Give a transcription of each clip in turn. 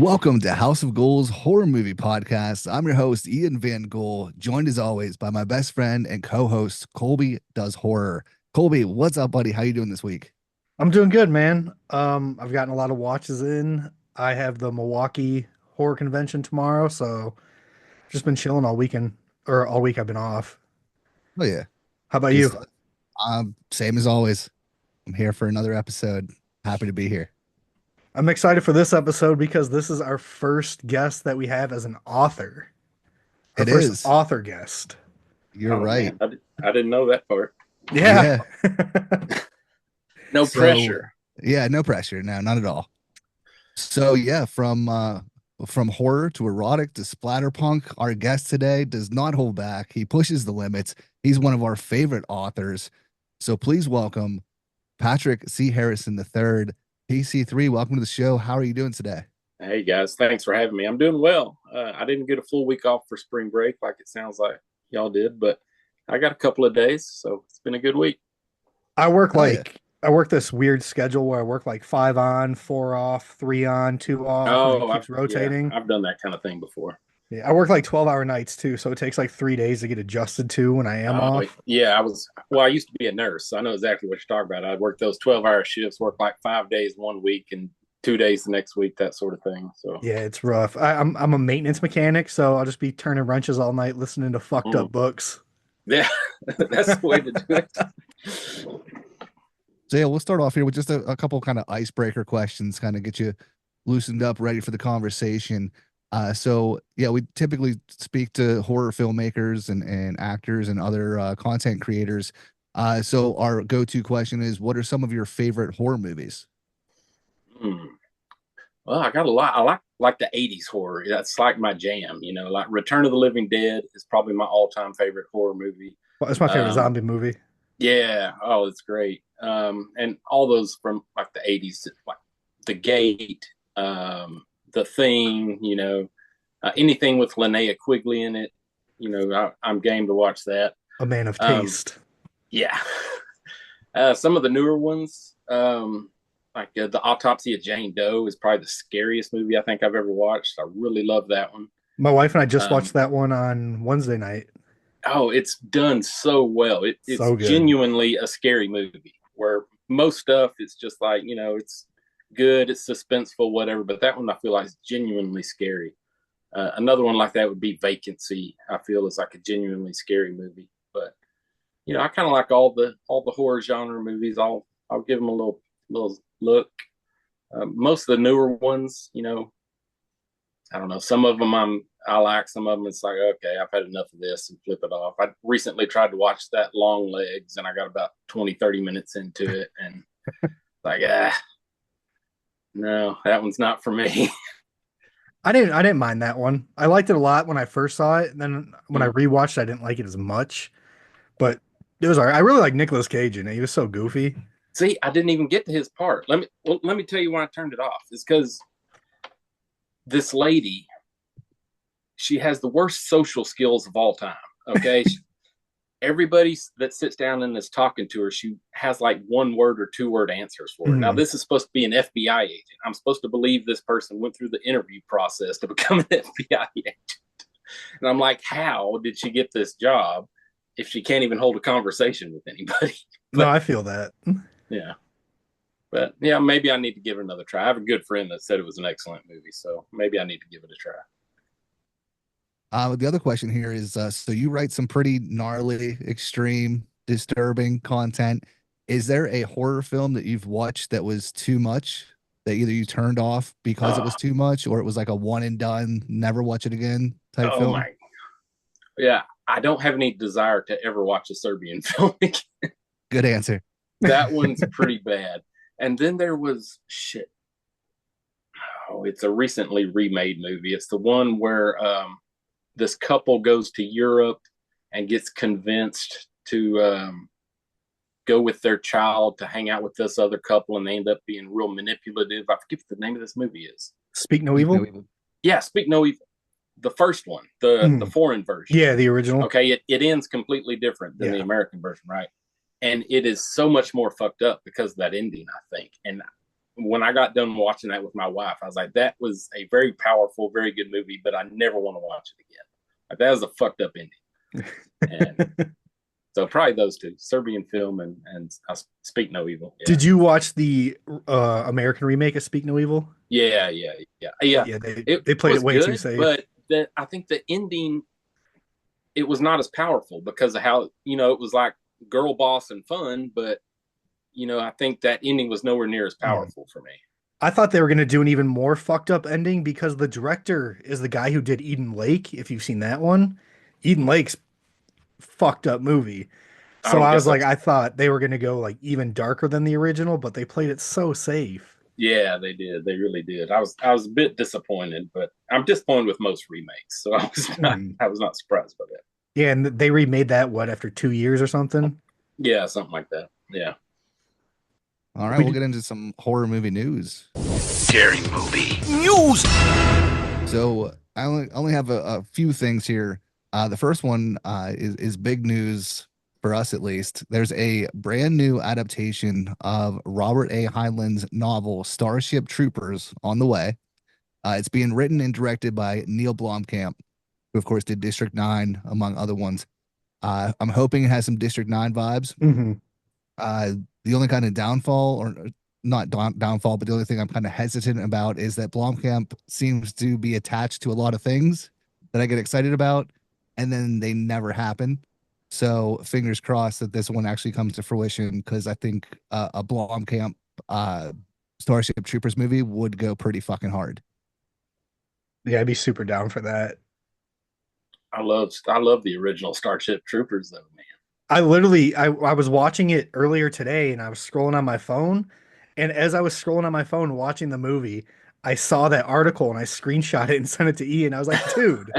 Welcome to House of Ghouls Horror Movie Podcast. I'm your host, Ian Van Gool, joined as always by my best friend and co-host, Colby Does Horror. Colby, what's up, buddy? How you doing this week? I'm doing good, man. I've gotten a lot of watches in. I have the Milwaukee Horror Convention tomorrow, so just been chilling all weekend or all week I've been off. Oh yeah, How about good you? stuff. Same as always. I'm here for another episode. Happy to be here. I'm excited for this episode because this is our first guest that we have as an author. Our It first is. author guest. You're Oh right. man, I didn't know that part. Yeah. Yeah. No So pressure. yeah, no pressure. No, not at all. So yeah, from horror to erotic to splatterpunk, our guest today does not hold back. He pushes the limits. He's one of our favorite authors. So please welcome Patrick C. Harrison III. PC3, welcome to the show. How are you doing today? Hey guys, thanks for having me. I'm doing well. I didn't get a full week off for spring break like it sounds like y'all did, but I got a couple of days, so it's been a good week. Oh yeah. I work this weird schedule where I work like five on, four off, three on, two off, and it Oh, keeps rotating. I've done that kind of thing before. Yeah, I work like 12-hour nights too, so it takes like 3 days to get adjusted to when I am Oh, off. yeah, I used to be a nurse, so I know exactly what you're talking about. I'd work those 12-hour shifts, work like 5 days one week and 2 days the next week, that sort of thing. So, Yeah, it's rough. I'm a maintenance mechanic, so I'll just be turning wrenches all night listening to fucked mm, up books. yeah, that's the way to do it. So yeah, we'll start off here with just a couple kind of icebreaker questions, kind of get you loosened up, ready for the conversation. So yeah, we typically speak to horror filmmakers and actors and other content creators. So our go-to question is, what are some of your favorite horror movies? Hmm. Well, I got a lot. I like the '80s horror. That's like my jam. Like Return of the Living Dead is probably my all-time favorite horror movie. Well, it's my favorite Um, zombie movie. yeah, oh, it's great. And all those from like the '80s, like The Gate, The Thing. Anything with Linnea Quigley in it. I'm game to watch that. A man of Um, taste. yeah. Some of the newer ones. Like the Autopsy of Jane Doe is probably the scariest movie I think I've ever watched. I really love that one. My wife and I just watched Um, that one on Wednesday night. oh, it's done so well. It's So good. genuinely a scary movie where most stuff it's just like, it's good, it's suspenseful, whatever. But that one I feel like is genuinely scary. Another one like that would be Vacancy. I feel is like a genuinely scary movie. But I kind of like all the horror genre movies. I'll give them a little look. Most of the newer ones, I don't know. Some of them I like. Some of them it's like okay, I've had enough of this and flip it off. I recently tried to watch that Long Legs and I got about 20-30 minutes into it and like no, that one's not for me. I didn't mind that one. I liked it a lot when I first saw it, and then when I rewatched, I didn't like it as much. But it was all right. I really like Nicolas Cage in it. He was so goofy. See, I didn't even get to his part. Let me tell you why I turned it off. It's because this lady, she has the worst social skills of all time. Okay, everybody that sits down and is talking to her, she has like 1 word or 2 word answers for her. Now, Mhm. this is supposed to be an FBI agent. I'm supposed to believe this person went through the interview process to become an FBI agent. And I'm like, how did she get this job if she can't even hold a conversation with anybody? No, But I feel that. yeah, but yeah, maybe I need to give it another try. I have a good friend that said it was an excellent movie, so maybe I need to give it a try. The other question here is, so you write some pretty gnarly, extreme, disturbing content. Is there a horror film that you've watched that was too much, that either you turned off because it Oh, was too much, or it was like a one and done, never watch it again type oh film? my, yeah. I don't have any desire to ever watch a Serbian film again. Good answer. That one's pretty bad. And then there was shit. Oh, it's a recently remade movie. It's the one where this couple goes to Europe and gets convinced to go with their child to hang out with this other couple, and they end up being real manipulative. I forget what the name of this movie is. Speak no You know, evil. Yeah, Speak No Evil. The first one, the Mhm. foreign version. Yeah, the original. Okay, it ends completely different than the Yeah. American version, right? And it is so much more fucked up because of that ending, I think. And when I got done watching that with my wife, I was like, that was a very powerful, very good movie, but I never want to watch it again. Like, that was a fucked up ending. And so probably those two, Serbian film and Speak No Evil. Yeah. Did you watch the American remake of Speak No Evil? Yeah. Yeah, they played it way too safe. But I think the ending, it was not as powerful because of how, it was like girl boss and fun, but I think that ending was nowhere near as powerful for me. I thought they were going to do an even more fucked up ending because the director is the guy who did Eden Lake. If you've seen that one, Eden Lake's fucked up movie. So I was like, I thought they were going to go like even darker than the original, but they played it so safe. Yeah, they did. They really did. I was a bit disappointed, but I'm disappointed with most remakes, so I was not surprised by that. Yeah, and they remade that after 2 years or something. Yeah, something like that. Yeah. All right, we'll get into some horror movie news. Scary movie news. So I only have a few things here. The first one is big news for us, at least. There's a brand new adaptation of Robert A. Heinlein's novel Starship Troopers on the way. It's being written and directed by Neil Blomkamp, who of course did District 9 among other ones. I'm hoping it has some District 9 vibes. The only kind of downfall, or not downfall, but the only thing I'm kind of hesitant about is that Blomkamp seems to be attached to a lot of things that I get excited about, and then they never happen. So fingers crossed that this one actually comes to fruition, because I think a Blomkamp Starship Troopers movie would go pretty fucking hard. Yeah, I'd be super down for that. I love the original Starship Troopers though, man. I was watching it earlier today and I was scrolling on my phone. And as I was scrolling on my phone watching the movie, I saw that article and I screenshot it and sent it to Ian. I was like, dude.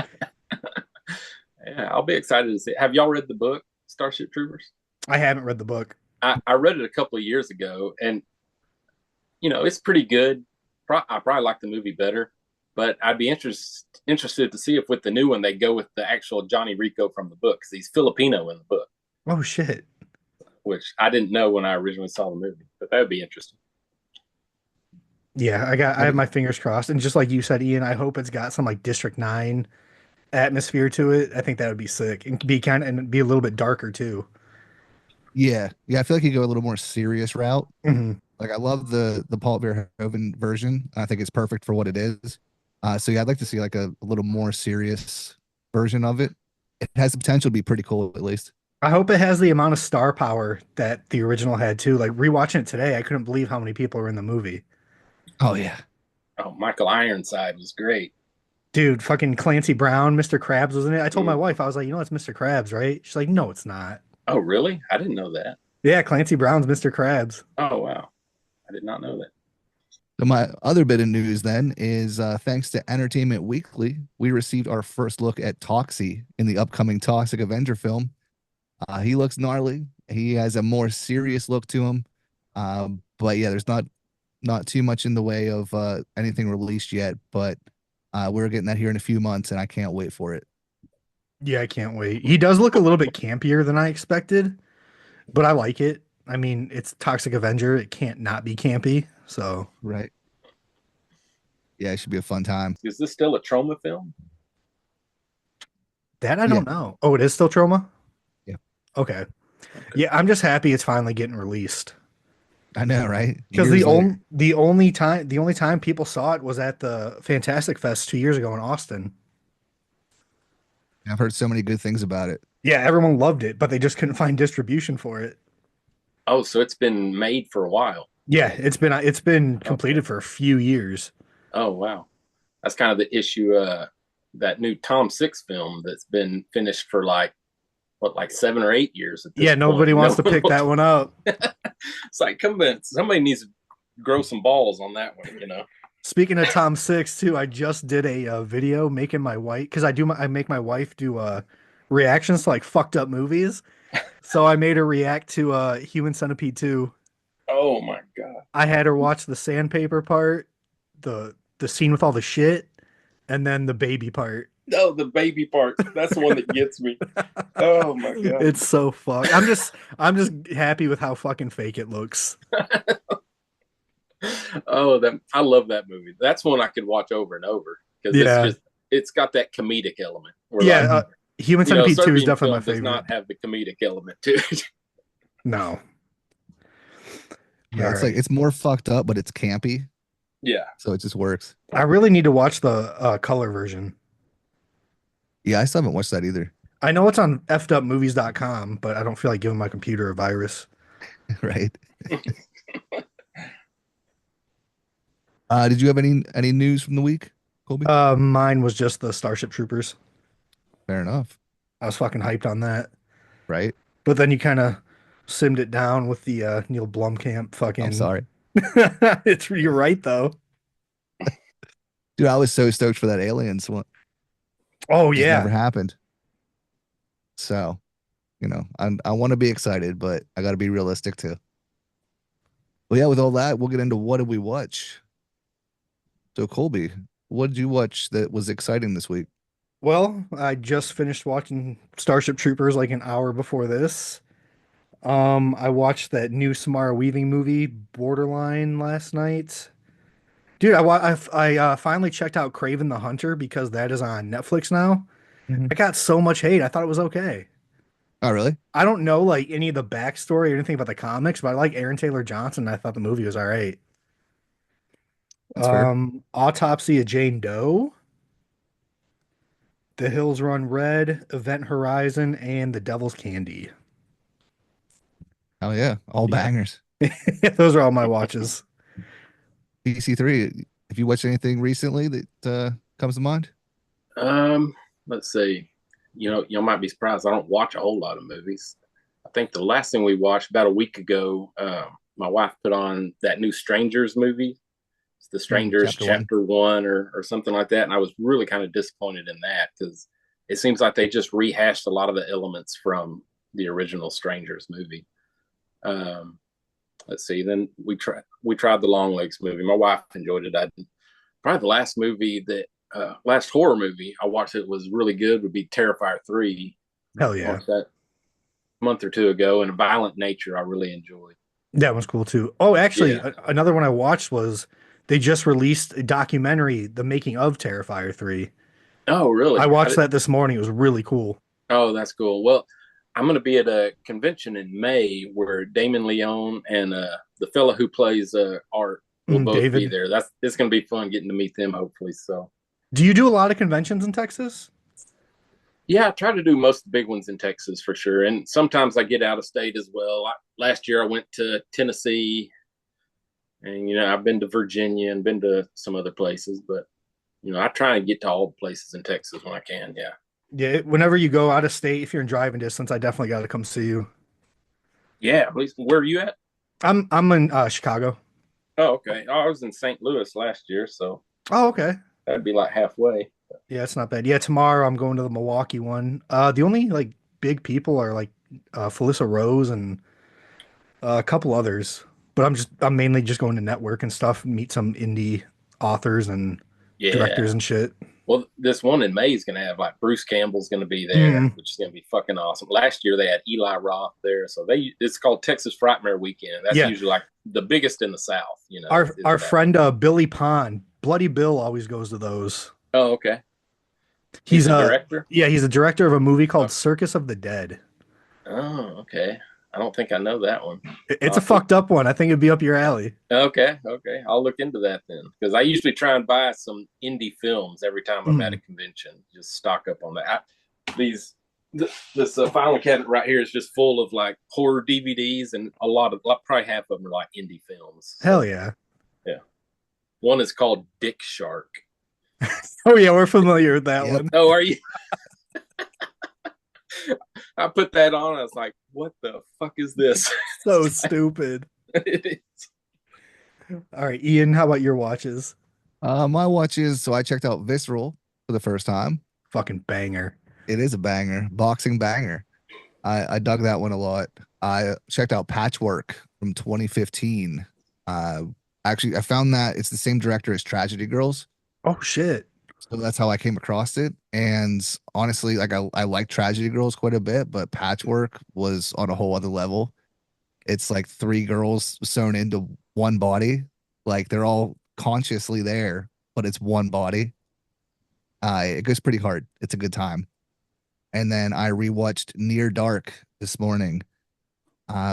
Yeah, I'll be excited to see it. Have y'all read the book, Starship Troopers? I haven't read the book. I read it a couple of years ago, and it's pretty good. I probably like the movie better, but I'd be interested to see if with the new one they go with the actual Johnny Rico from the book, because he's Filipino in the book. Oh shit! Which I didn't know when I originally saw the movie, but that would be interesting. Yeah, I have my fingers crossed, and just like you said, Ian, I hope it's got some like District 9 atmosphere to it. I think that would be sick, and be a little bit darker too. Yeah, I feel like you go a little more serious route. Like, I love the Paul Verhoeven version. I think it's perfect for what it is. So yeah, I'd like to see like a little more serious version of it. It has the potential to be pretty cool, at least. I hope it has the amount of star power that the original had too. Like, rewatching it today, I couldn't believe how many people were in the movie. Oh yeah. Oh, Michael Ironside was great. Dude, fucking Clancy Brown, Mr. Krabs was in it. I told my wife, I was like, it's Mr. Krabs, right? She's like, no, it's not. Oh, really? I didn't know that. Yeah, Clancy Brown's Mr. Krabs. Oh, wow. I did not know that. So my other bit of news then is thanks to Entertainment Weekly, we received our first look at Toxie in the upcoming Toxic Avenger film. He looks gnarly. He has a more serious look to him. But yeah, there's not too much in the way of anything released yet, but we're getting that here in a few months, and I can't wait for it. Yeah, I can't wait. He does look a little bit campier than I expected, but I like it. I mean, it's Toxic Avenger. It can't not be campy. So right. Yeah, it should be a fun time. Is this still a trauma film? That I don't know. Oh, it is still trauma? Yeah. Okay. Yeah, I'm just happy it's finally getting released. I know, right? Because the only time people saw it was at the Fantastic Fest 2 years ago in Austin. I've heard so many good things about it. Yeah, everyone loved it, but they just couldn't find distribution for it. Oh, so it's been made for a while. Yeah, it's been completed for a few years. Oh, wow. That's kind of the issue. That new Tom Six film that's been finished for like 7 or 8 years. At this point. Nobody wants to pick that one up. It's like, come on, somebody needs to grow some balls on that one, Speaking of Tom Six too, I just did a video making my wife, because I make my wife do reactions to like fucked up movies. So I made her react to Human Centipede 2. Oh my god! I had her watch the sandpaper part, the scene with all the shit, and then the baby part. No, the baby part. That's the one that gets me. Oh my god! It's so fucked. I'm just happy with how fucking fake it looks. Oh, that I love that movie. That's one I could watch over and over because Yeah. it's got that comedic element. Where Yeah. like Human Centipede 2 is Serbian definitely my film does favorite. not have the comedic element to it. No. Yeah, All it's like right. it's more fucked up, but it's campy, Yeah. so it just works. I really need to watch the color version. Yeah, I still haven't watched that either. I know it's on fedupmovies.com, but I don't feel like giving my computer a virus. Right? Did you have any news from the week, Colby? Mine was just the Starship Troopers. Fair enough, I was fucking hyped on that. right? But then you kind of simmed it down with the Neil Blomkamp I'm fucking. sorry, You're right though. dude. I was so stoked for that Aliens one. Oh Just never yeah. happened. So, I want to be excited, but I got to be realistic too. Well, yeah, with all that, we'll get into what did we watch. So, Colby, what did you watch that was exciting this week? Well, I just finished watching Starship Troopers like an hour before this. I watched that new Samara Weaving movie, Borderline, last night. Dude, I finally checked out Craven the Hunter because that is on Netflix now. Mhm. I got so much hate. I thought it was okay. Oh, really? I don't know like any of the backstory or anything about the comics, but I like Aaron Taylor Johnson. I thought the movie was all right. That's fair. Autopsy of Jane Doe, The Hills Run Red, Event Horizon, and The Devil's Candy. Oh yeah, all Yeah. bangers. Those are all my watches. PC3. Have you watched anything recently that comes to mind? Let's see. You might be surprised. I don't watch a whole lot of movies. I think the last thing we watched about a week ago, my wife put on that new Strangers movie. It's The Strangers Chapter 1. Chapter 1 or something like that. And I was really kind of disappointed in that because it seems like they just rehashed a lot of the elements from the original Strangers movie. Let's see. Then we tried the Long Legs movie. My wife enjoyed it. Probably the last movie that last horror movie I watched that was really good would be Terrifier 3. Hell I yeah. watched that a month or two ago, and A Violent Nature I really enjoyed. That was cool too. Oh, actually, Yeah. another one I watched was they just released a documentary, The Making of Terrifier 3. Oh, really? I watched that this morning. It was really cool. Oh, that's cool. Well, I'm going to be at a convention in May where Damon Leone and the fella who plays Art will both David. be there. It's going to be fun getting to meet them, hopefully. So, Do you do a lot of conventions in Texas? yeah, I try to do most of the big ones in Texas for sure, and sometimes I get out of state as well. Last year I went to Tennessee, and I've been to Virginia and been to some other places, but I try and get to all the places in Texas when I can. Yeah. Yeah, whenever you go out of state, if you're in driving distance, I definitely got to come see you. Yeah. At least where are you at? I'm in Chicago. Oh, okay. Oh, I was in St. Louis last year, so Oh, okay. that'd be like halfway. Yeah, it's not bad. Yeah, tomorrow I'm going to the Milwaukee one. The only like big people are like Felissa Rose and a couple others, but I'm mainly just going to network and stuff, meet some indie authors and Yeah. directors and shit. Well, this one in May is going to have like Bruce Campbell's going to be there, which is going to be fucking awesome. Last year they had Eli Roth there, so it's called Texas Frightmare Weekend. That's usually like the biggest in the South. Our friend Billy Pond, Bloody Bill, always goes to those. Oh, okay. He's a director. Yeah, he's a director of a movie called Circus of the Dead. Oh, okay. I don't think I know that one. It's a fucked up one. I think it'd be up your alley. Okay. I'll look into that then, because I usually try and buy some indie films every time I'm at a convention. Just stock up on that. This filing cabinet right here is just full of like horror DVDs, and probably half of them are like indie films. Hell yeah. Yeah. One is called Dick Shark. Oh yeah, we're familiar with that one. Oh, are you? I put that on. I was like, "What the fuck is this?" So stupid. It is. All right, Ian, how about your watches? My watches. So I checked out Visceral for the first time. Fucking banger. It is a banger, boxing banger. I dug that one a lot. I checked out Patchwork from 2015. Actually, I found that it's the same director as Tragedy Girls. Oh shit. So that's how I came across it. And honestly, like I like Tragedy Girls quite a bit, but Patchwork was on a whole other level. It's like three girls sewn into one body, Like they're all consciously there, but it's one body. It goes pretty hard. It's a good time. And then I rewatched Near Dark this morning,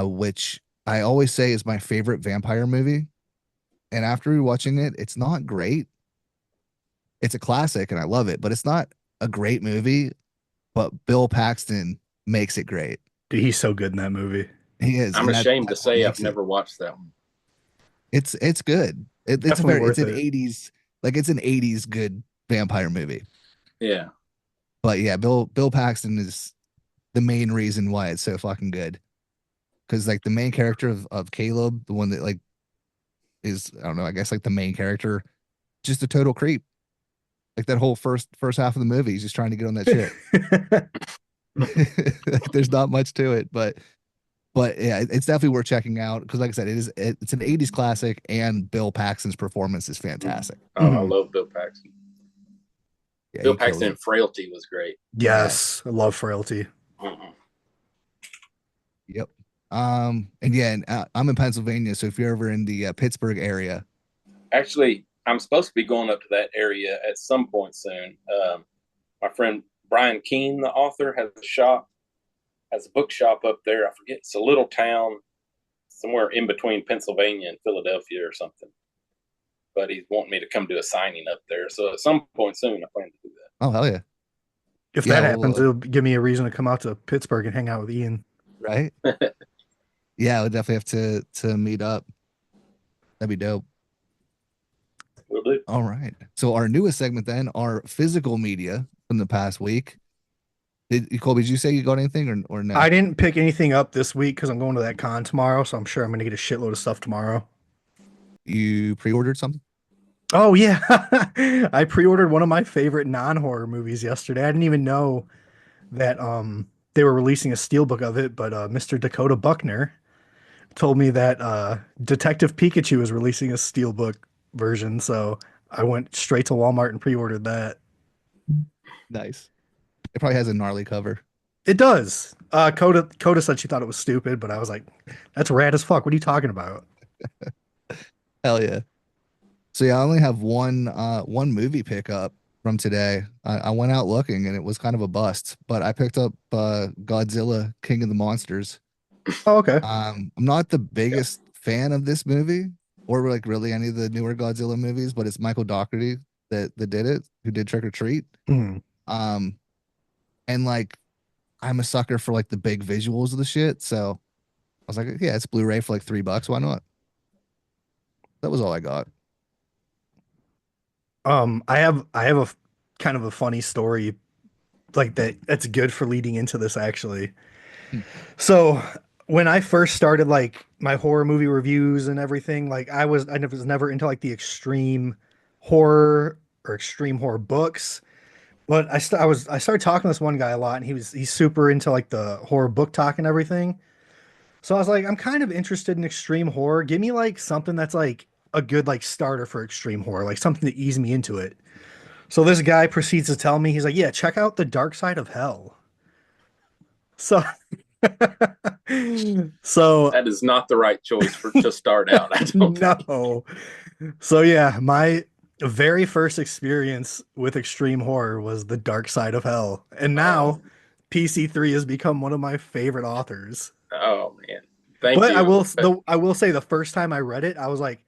which I always say is my favorite vampire movie. And after rewatching it, it's not great. It's a classic and I love it, but it's not a great movie. But Bill Paxton makes it great. Dude, he's so good in that movie. He is. I'm ashamed to say I've it. never watched that one. It's good. It's an 80s, like it's an 80s good vampire movie. Yeah. But yeah, Bill Paxton is the main reason why it's so fucking good. Because like the main character of Caleb, the one that like is, I don't know, I guess like the main character, just a total creep. Like that whole first half of the movie, he's just trying to get on that shit. Like, there's not much to it, but yeah, it's definitely worth checking out because, like I said, it's an 80s classic, and Bill Paxton's performance is fantastic. Oh, I love Bill Paxton. Yeah, Bill Paxton in Frailty was great. Yes, I love Frailty. Yep. And yeah, I'm in Pennsylvania, so if you're ever in the Pittsburgh area, actually, I'm supposed to be going up to that area at some point soon. My friend Brian Keene, the author, has a bookshop up there. I forget, it's a little town somewhere in between Pennsylvania and Philadelphia or something. But he's wanting me to come do a signing up there. So at some point soon, I plan to do that. Oh, hell yeah. If that happens, it'll give me a reason to come out to Pittsburgh and hang out with Ian. Right? Yeah, I would definitely have to meet up. That'd be dope. Will do. All right. So our newest segment then, our physical media from the past week. Colby, did you say you got anything or no? I didn't pick anything up this week because I'm going to that con tomorrow, so I'm sure I'm going to get a shitload of stuff tomorrow. You pre-ordered something? Oh, yeah. I pre-ordered one of my favorite non-horror movies yesterday. I didn't even know that they were releasing a steelbook of it, but Mr. Dakota Buckner told me that Detective Pikachu is releasing a steelbook version, so I went straight to Walmart and pre-ordered that. Nice. It probably has a gnarly cover. It does. Coda said she thought it was stupid, but I was like, that's rad as fuck. What are you talking about? Hell yeah. So yeah, I only have one movie pickup from today. I went out looking and it was kind of a bust, but I picked up Godzilla King of the Monsters. Oh, okay. I'm not the biggest fan of this movie or like really any of the newer Godzilla movies, but it's Michael Dougherty that did it, who did Trick or Treat. And like I'm a sucker for like the big visuals of the shit, so I was like, yeah, it's Blu-ray for like $3. Why not? That was all I got. I have a kind of a funny story like that's good for leading into this actually. So when I first started like my horror movie reviews and everything, like I was never into like the extreme horror or extreme horror books. But I started talking to this one guy a lot, and he's super into like the horror book talk and everything. So I was like, I'm kind of interested in extreme horror. Give me like something that's like a good like starter for extreme horror, like something to ease me into it. So this guy proceeds to tell me, he's like, yeah, check out The Dark Side of Hell. So so that is not the right choice to start out. I don't know. So yeah, my very first experience with extreme horror was The Dark Side of Hell. And now PC3 has become one of my favorite authors. Oh man. Thank you. I will say the first time I read it, I was like,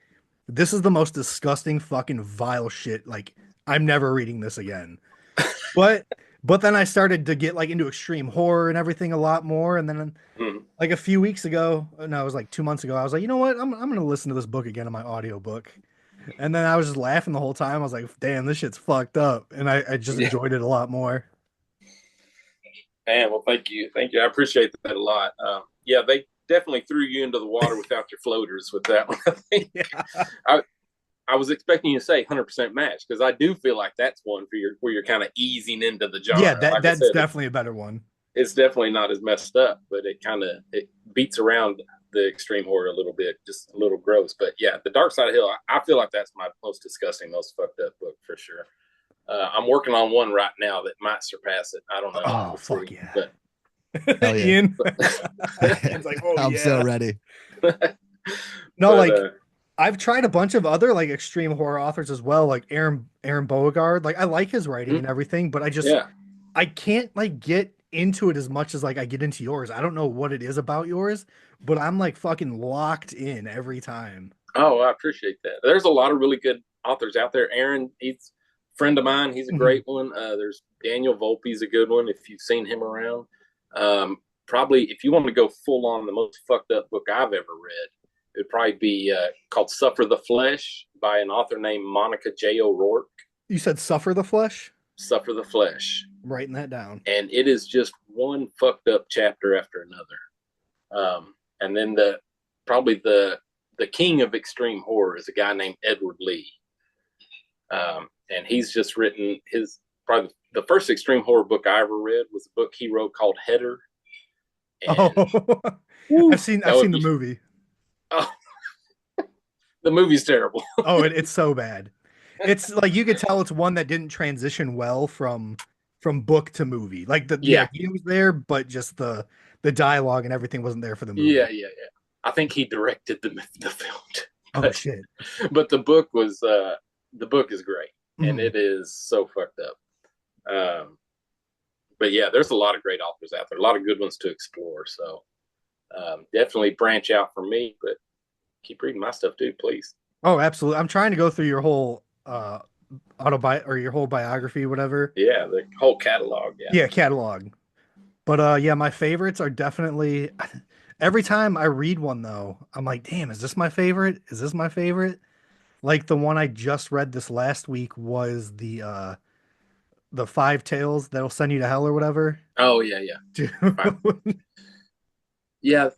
this is the most disgusting fucking vile shit. Like, I'm never reading this again. But then I started to get like into extreme horror and everything a lot more. And then like a few weeks ago, no, it was like 2 months ago, I was like, you know what? I'm going to listen to this book again on my audiobook. And then I was just laughing the whole time. I was like, damn, this shit's fucked up. And I just enjoyed it a lot more. Man, well, thank you. Thank you. I appreciate that a lot. Yeah, they definitely threw you into the water without your floaters with that one. I think. Yeah. I was expecting you to say 100% match because I do feel like that's one for where you're kind of easing into the genre. Yeah, that's definitely a better one. It's definitely not as messed up, but it beats around the extreme horror a little bit, just a little gross. But yeah, The Dark Side of Hell, I feel like that's my most disgusting, most fucked up book for sure. I'm working on one right now that might surpass it. I don't know. Oh, fuck yeah. But Ian. It's like, oh, I'm so ready. No, I've tried a bunch of other like extreme horror authors as well, like Aaron Beauregard. Like I like his writing and everything, but Yeah. I can't like get into it as much as like I get into yours. I don't know what it is about yours, but I'm like fucking locked in every time. Oh, I appreciate that. There's a lot of really good authors out there. Aaron, he's a friend of mine. He's a great one. There's Daniel Volpe's a good one if you've seen him around. Probably if you want to go full on, the most fucked up book I've ever read, it'd probably be called Suffer the Flesh by an author named Monica J. O'Rourke. You said Suffer the Flesh? Suffer the Flesh. I'm writing that down. And it is just one fucked up chapter after another. And then probably the king of extreme horror is a guy named Edward Lee. And he's just written probably the first extreme horror book I ever read was a book he wrote called Header. And I've seen the movie. Oh, the movie's terrible. It's so bad. It's like you could tell it's one that didn't transition well from book to movie. Like the idea was there, but just the dialogue and everything wasn't there for the movie. Yeah. I think he directed the film. Oh shit! But the book is great, and it is so fucked up. But yeah, there's a lot of great authors out there, a lot of good ones to explore. So definitely branch out for me, but keep reading my stuff too, please. Oh, absolutely. I'm trying to go through your whole your whole biography, whatever. Yeah, the whole catalog. Yeah, catalog. But my favorites are definitely. Every time I read one though, I'm like, damn, is this my favorite? Is this my favorite? Like the one I just read this last week was the 5 tales that'll send you to hell or whatever. Oh yeah. Dude. Yeah,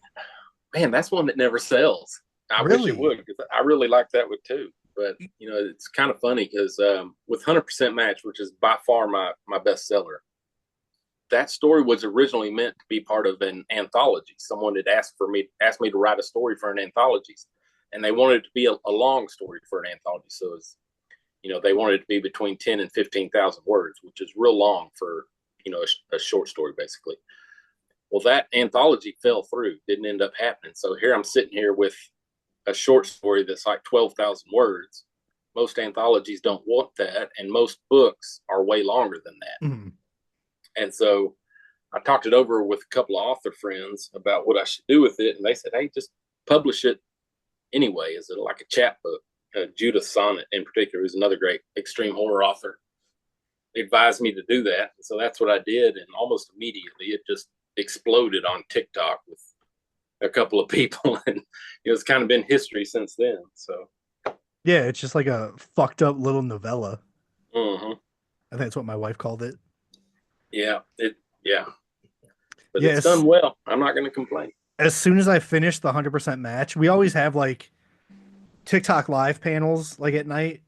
man, that's one that never sells. I wish it would, because I really like that one too. But it's kind of funny because with 100% Match, which is by far my best seller, that story was originally meant to be part of an anthology. Someone had asked me to write a story for an anthology, and they wanted it to be a long story for an anthology. So it's, they wanted it to be between 10 and 15,000 words, which is real long for, a short story basically. Well, that anthology fell through, didn't end up happening. So here I'm sitting here with a short story that's like 12,000 words. Most anthologies don't want that, and most books are way longer than that. Mm-hmm. And so I talked it over with a couple of author friends about what I should do with it. And they said, hey, just publish it anyway. Is it like a chapbook? Judith Sonnet in particular is another great extreme horror author. Advised me to do that. And so that's what I did. And almost immediately it just exploded on TikTok with a couple of people. And it's kind of been history since then. So yeah, it's just like a fucked up little novella. Mm-hmm. I think that's what my wife called it. Yeah. But it's done well. I'm not going to complain. As soon as I finish the 100% Match, we always have like TikTok live panels like at night.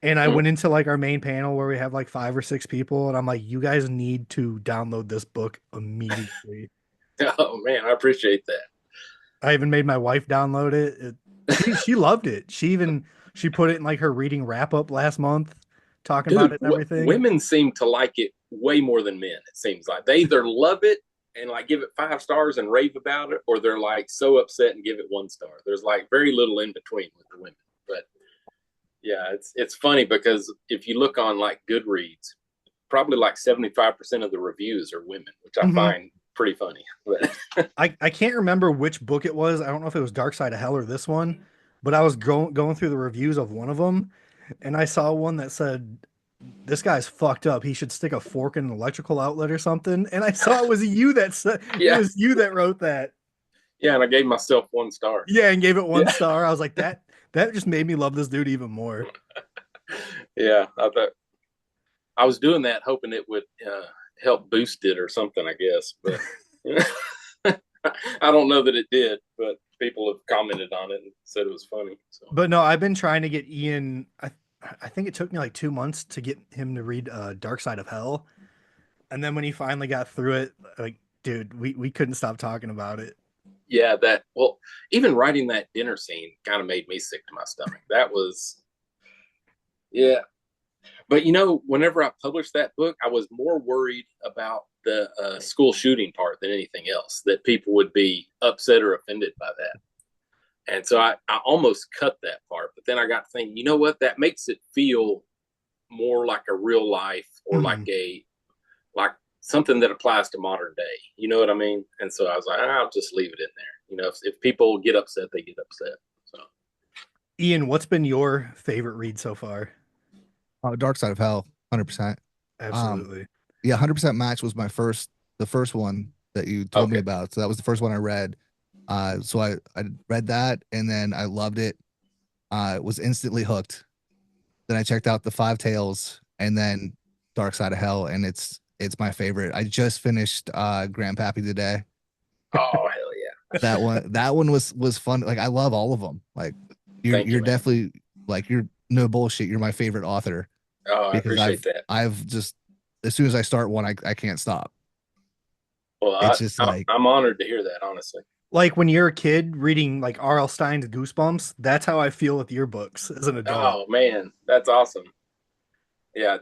And I went into like our main panel where we have like 5 or 6 people. And I'm like, you guys need to download this book immediately. Oh man, I appreciate that. I even made my wife download it. She loved it. She put it in like her reading wrap up last month, talking about it and everything. Women seem to like it way more than men. It seems like they either love it and like give it 5 stars and rave about it, or they're like so upset and give it 1 star. There's like very little in between with the women. But yeah, it's funny because if you look on like Goodreads, probably like 75% of the reviews are women, which I find pretty funny. But I can't remember which book it was. I don't know if it was Dark Side of Hell or this one, but I was going through the reviews of one of them, and I saw one that said, this guy's fucked up. He should stick a fork in an electrical outlet or something. And I saw it was you that said, it was you that wrote that. Yeah, and I gave myself 1 star. Yeah, and gave it 1 star. I was like, that just made me love this dude even more. Yeah, I thought I was doing that hoping it would help boost it or something, I guess. But I don't know that it did, but people have commented on it and said it was funny. So. But no, I've been trying to get Ian. I think it took me like 2 months to get him to read Dark Side of Hell. And then when he finally got through it, like, dude, we couldn't stop talking about it. Yeah, even writing that dinner scene kind of made me sick to my stomach. That was, yeah. But whenever I published that book, I was more worried about the school shooting part than anything else, that people would be upset or offended by that. And so I almost cut that part, but then I got thinking, you know what? That makes it feel more like a real life, or like something that applies to modern day. You know what I mean? And so I was like, I'll just leave it in there. You know, if people get upset, they get upset. So, Ian, what's been your favorite read so far? Dark Side of Hell, 100%. Absolutely. Yeah, 100% Match was the first one that you told me about. So that was the first one I read. So I read that, and then I loved it. Was instantly hooked. Then I checked out the Five Tales, and then Dark Side of Hell, and it's my favorite. I just finished Grandpappy today. Oh hell yeah! That one was fun. Like, I love all of them. Like, you're definitely, like, you're no bullshit. You're my favorite author. Oh, I appreciate that. I've just, as soon as I start one, I can't stop. Well, I'm honored to hear that, honestly. Like, when you're a kid reading like R.L. Stein's Goosebumps, that's how I feel with your books as an adult. Oh man, that's awesome. Yeah,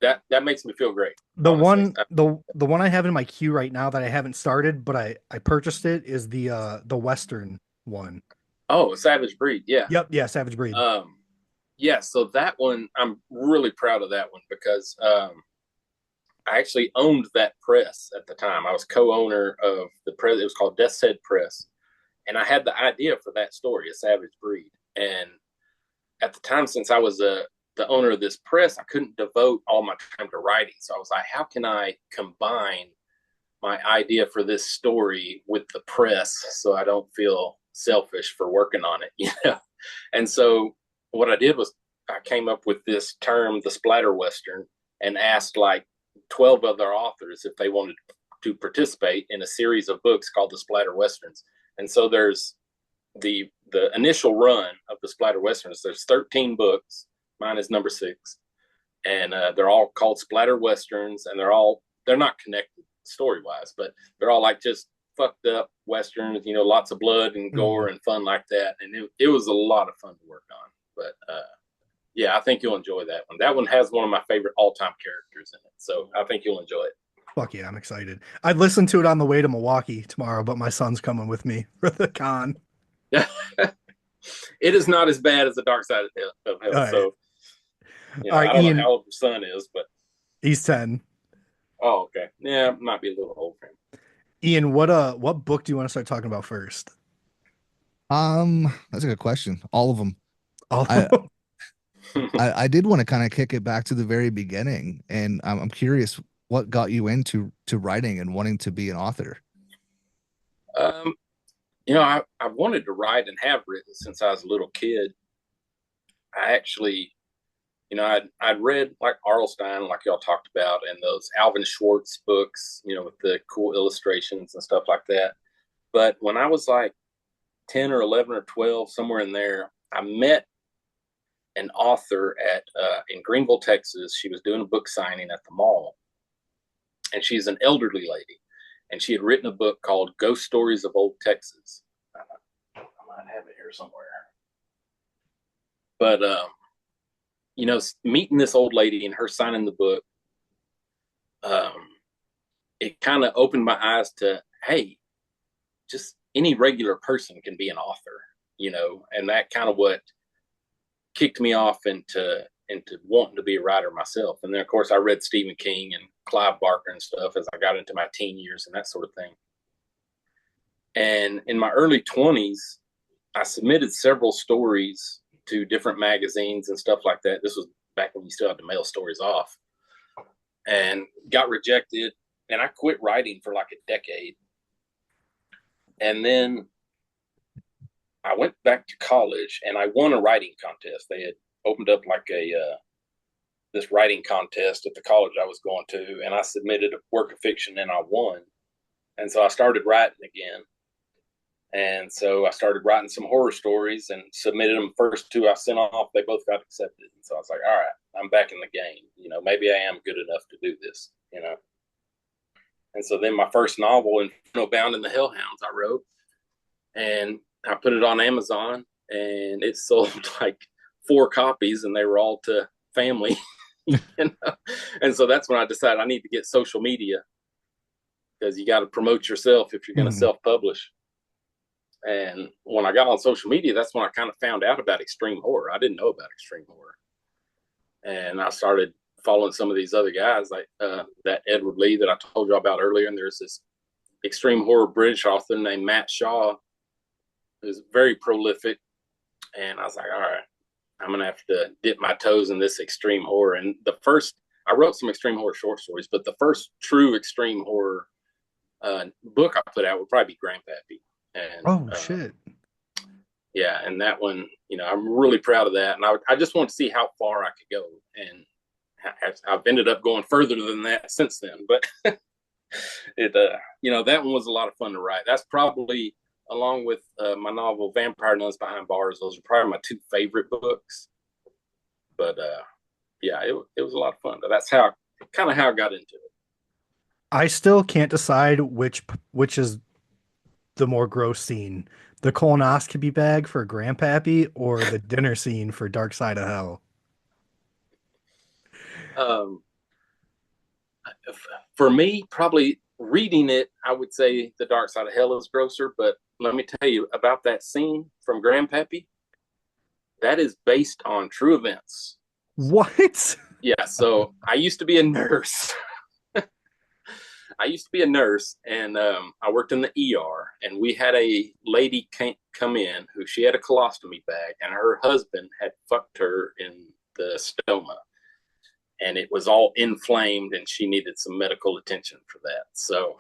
that makes me feel great. The one I have in my queue right now that I haven't started, but I purchased it, is the Western one. Oh, Savage Breed, yeah. Yep, yeah, Savage Breed. Yeah, so that one, I'm really proud of that one, because I actually owned that press at the time. I was co-owner of the press. It was called Death's Head Press. And I had the idea for that story, A Savage Breed. And at the time, since I was the owner of this press, I couldn't devote all my time to writing. So I was like, how can I combine my idea for this story with the press so I don't feel selfish for working on it, you know? And so what I did was I came up with this term, the splatter Western, and asked like 12 other authors if they wanted to participate in a series of books called the Splatter Westerns. And so there's the initial run of the Splatter Westerns. There's 13 books. Mine is number 6, and they're all called Splatter Westerns, and they're not connected story wise, but they're all like just fucked up Westerns, you know, lots of blood and gore and fun like that. And it was a lot of fun to work on. But yeah, I think you'll enjoy that one. That one has one of my favorite all-time characters in it. So I think you'll enjoy it. Fuck yeah, I'm excited. I'd listen to it on the way to Milwaukee tomorrow, but my son's coming with me for the con. It is not as bad as the Dark Side of Hell. Right. So, you know, all right, I don't Ian, know how old your son is, but he's 10. Oh, okay. Yeah, might be a little old for him. Ian, what book do you want to start talking about first? That's a good question. All of them. I did want to kind of kick it back to the very beginning, and I'm curious what got you into writing and wanting to be an author. You know, I wanted to write and have written since I was a little kid. I actually, you know, I'd read like R.L. Stein, like y'all talked about, and those Alvin Schwartz books, you know, with the cool illustrations and stuff like that. But when I was like 10 or 11 or 12, somewhere in there, I met an author in Greenville, Texas. She was doing a book signing at the mall, and she's an elderly lady, and she had written a book called Ghost Stories of Old Texas. I might have it here somewhere. But, you know, meeting this old lady and her signing the book, it kind of opened my eyes to, hey, just any regular person can be an author, you know, and that kind of what kicked me off into wanting to be a writer myself. And then, of course, I read Stephen King and Clive Barker and stuff as I got into my teen years and that sort of thing. And in my early 20s, I submitted several stories to different magazines and stuff like that. This was back when you still had to mail stories off, and got rejected. And I quit writing for like a decade. And then I went back to college and I won a writing contest. They had opened up like this writing contest at the college I was going to, and I submitted a work of fiction and I won. And so I started writing again. And so I started writing some horror stories and submitted them. First 2 I sent off, they both got accepted. And so I was like, all right, I'm back in the game. You know, maybe I am good enough to do this, you know. And so then my first novel, Inferno, Bound in the Hellhounds, I wrote. And I put it on Amazon, and it sold like 4 copies, and they were all to family. You know? And so that's when I decided I need to get social media, because you got to promote yourself if you're going to self-publish. And when I got on social media, that's when I kind of found out about extreme horror. I didn't know about extreme horror. And I started following some of these other guys like that Edward Lee that I told you about earlier. And there's this extreme horror British author named Matt Shaw, who's very prolific. And I was like, all right, I'm going to have to dip my toes in this extreme horror. And I wrote some extreme horror short stories, but the first true extreme horror book I put out would probably be Grandpappy. And shit. Yeah, and that one, I'm really proud of that. And I just want to see how far I could go. And I've ended up going further than that since then. But that one was a lot of fun to write. That's probably, along with my novel Vampire Nuns Behind Bars, those are probably my two favorite books. But it was a lot of fun. But that's how I got into it. I still can't decide which is the more gross scene, the colonoscopy bag for Grandpappy or the dinner scene for Dark Side of Hell. For me, probably reading it, I would say the Dark Side of Hell is grosser. But let me tell you about that scene from Grandpappy. That is based on true events. What? Yeah. So I used to be a nurse. And I worked in the ER, and we had a lady come in who she had a colostomy bag, and her husband had fucked her in the stoma, and it was all inflamed, and she needed some medical attention for that. So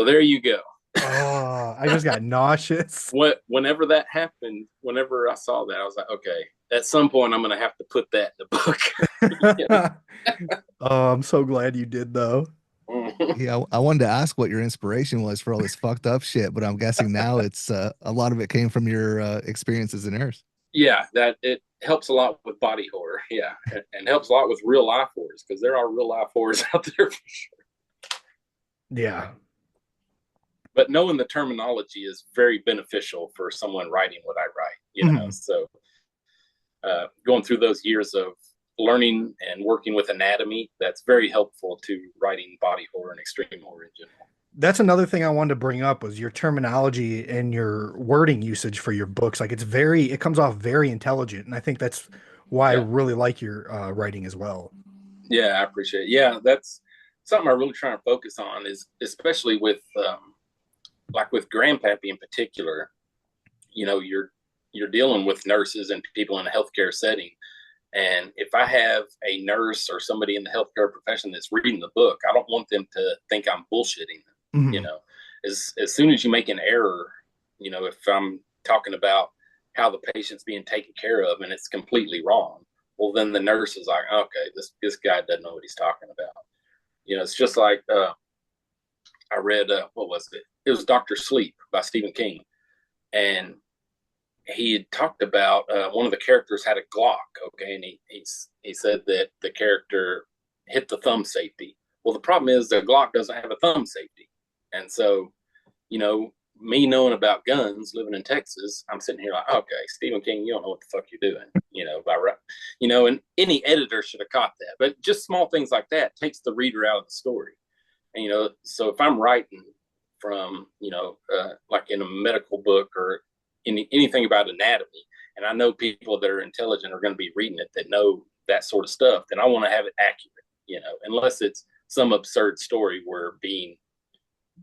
there you go. Oh, I just got nauseous. Whenever that happened, whenever I saw that, I was like, okay, at some point I'm going to have to put that in the book. Oh, I'm so glad you did, though. Yeah, I wanted to ask what your inspiration was for all this fucked up shit, but I'm guessing now it's a lot of it came from your experience as a nurse. Yeah, that it helps a lot with body horror. Yeah, and helps a lot with real life horrors, because there are real life horrors out there for sure. Yeah. But knowing the terminology is very beneficial for someone writing what I write, So going through those years of learning and working with anatomy, that's very helpful to writing body horror and extreme horror in general. That's another thing I wanted to bring up was your terminology and your wording usage for your books. Like it comes off very intelligent. And I think that's why I really like your writing as well. Yeah, I appreciate it. Yeah, that's something I really try to focus on, is especially with like with Grandpappy in particular, you're dealing with nurses and people in a healthcare setting. And if I have a nurse or somebody in the healthcare profession that's reading the book, I don't want them to think I'm bullshitting them. Mm-hmm. As soon as you make an error, if I'm talking about how the patient's being taken care of and it's completely wrong, well, then the nurse is like, okay, this guy doesn't know what he's talking about. It's just like I read, what was it? It was Dr. Sleep by Stephen King. And he had talked about one of the characters had a Glock, okay, and he said that the character hit the thumb safety. Well, the problem is the Glock doesn't have a thumb safety, and so me knowing about guns, living in Texas, I'm sitting here like, okay, Stephen King, you don't know what the fuck you're doing, and any editor should have caught that. But just small things like that takes the reader out of the story, and so if I'm writing from like in a medical book or anything about anatomy, and I know people that are intelligent are going to be reading it that know that sort of stuff, then I want to have it accurate, unless it's some absurd story where being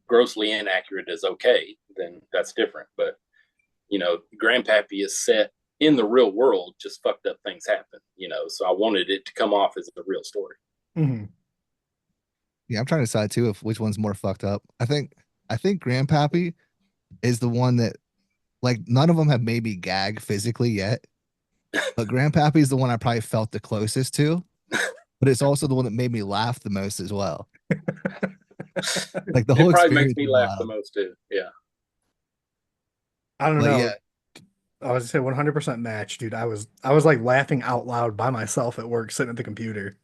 grossly inaccurate is okay, then that's different. But Grandpappy is set in the real world, just fucked up things happen, so I wanted it to come off as a real story. Mm-hmm. Yeah, I'm trying to decide too which one's more fucked up. I think Grandpappy is the one that, like, none of them have made me gag physically yet, but Grandpappy is the one I probably felt the closest to, but it's also the one that made me laugh the most as well. Like the whole it probably experience makes me laugh the most too. Yeah. I don't know. Yeah. I was say 100% match, dude. I was like laughing out loud by myself at work, sitting at the computer.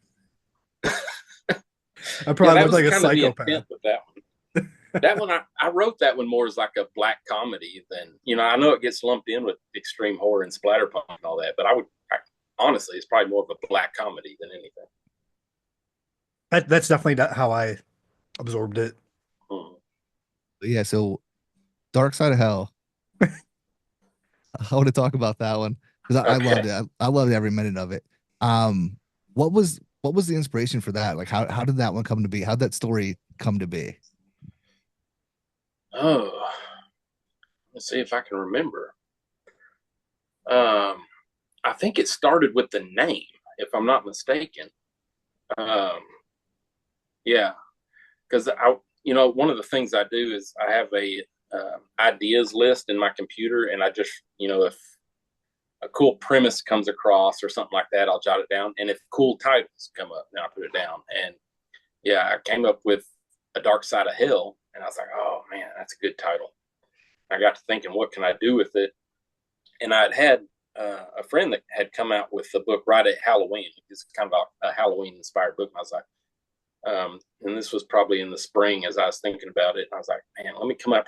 I probably looked like a psychopath. With that one. That one, I wrote that one more as like a black comedy than, I know it gets lumped in with extreme horror and splatterpunk and all that, but honestly, it's probably more of a black comedy than anything. That's definitely how I absorbed it. Yeah, so Dark Side of Hell, I want to talk about that one because I loved Okay. it. I loved every minute of it. Um, what was the inspiration for that? Like how did that one come to be? How'd that story come to be? Oh, let's see if I can remember. Um, I think it started with the name, if I'm not mistaken. Um, yeah, because one of the things I do is I have a ideas list in my computer, and I just, if a cool premise comes across or something like that, I'll jot it down. And if cool titles come up, then I'll put it down. And yeah, I came up with A Dark Side of Hell, and I was like, oh man, that's a good title. I got to thinking, what can I do with it? And I'd had a friend that had come out with the book right at Halloween. It's kind of a Halloween inspired book. And I was like, and this was probably in the spring as I was thinking about it. And I was like, man, let me come out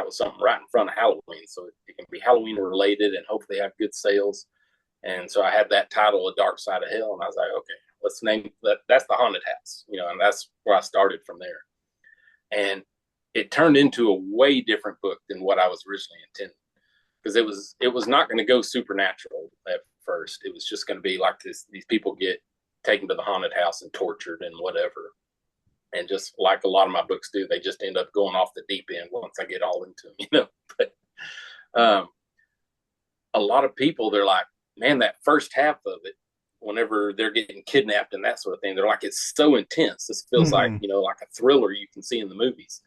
with something right in front of Halloween so it can be Halloween related and hopefully have good sales. And so I had that title, A Dark Side of Hell, and I was like, okay, let's name that. That's the haunted house, and that's where I started from there. And it turned into a way different book than what I was originally intending, because it was not going to go supernatural at first. It was just going to be like this: these people get taken to the haunted house and tortured and whatever. And just like a lot of my books do, they just end up going off the deep end once I get all into them, But a lot of people, they're like, man, that first half of it, whenever they're getting kidnapped and that sort of thing, they're like, it's so intense. This feels like, like a thriller you can see in the movies.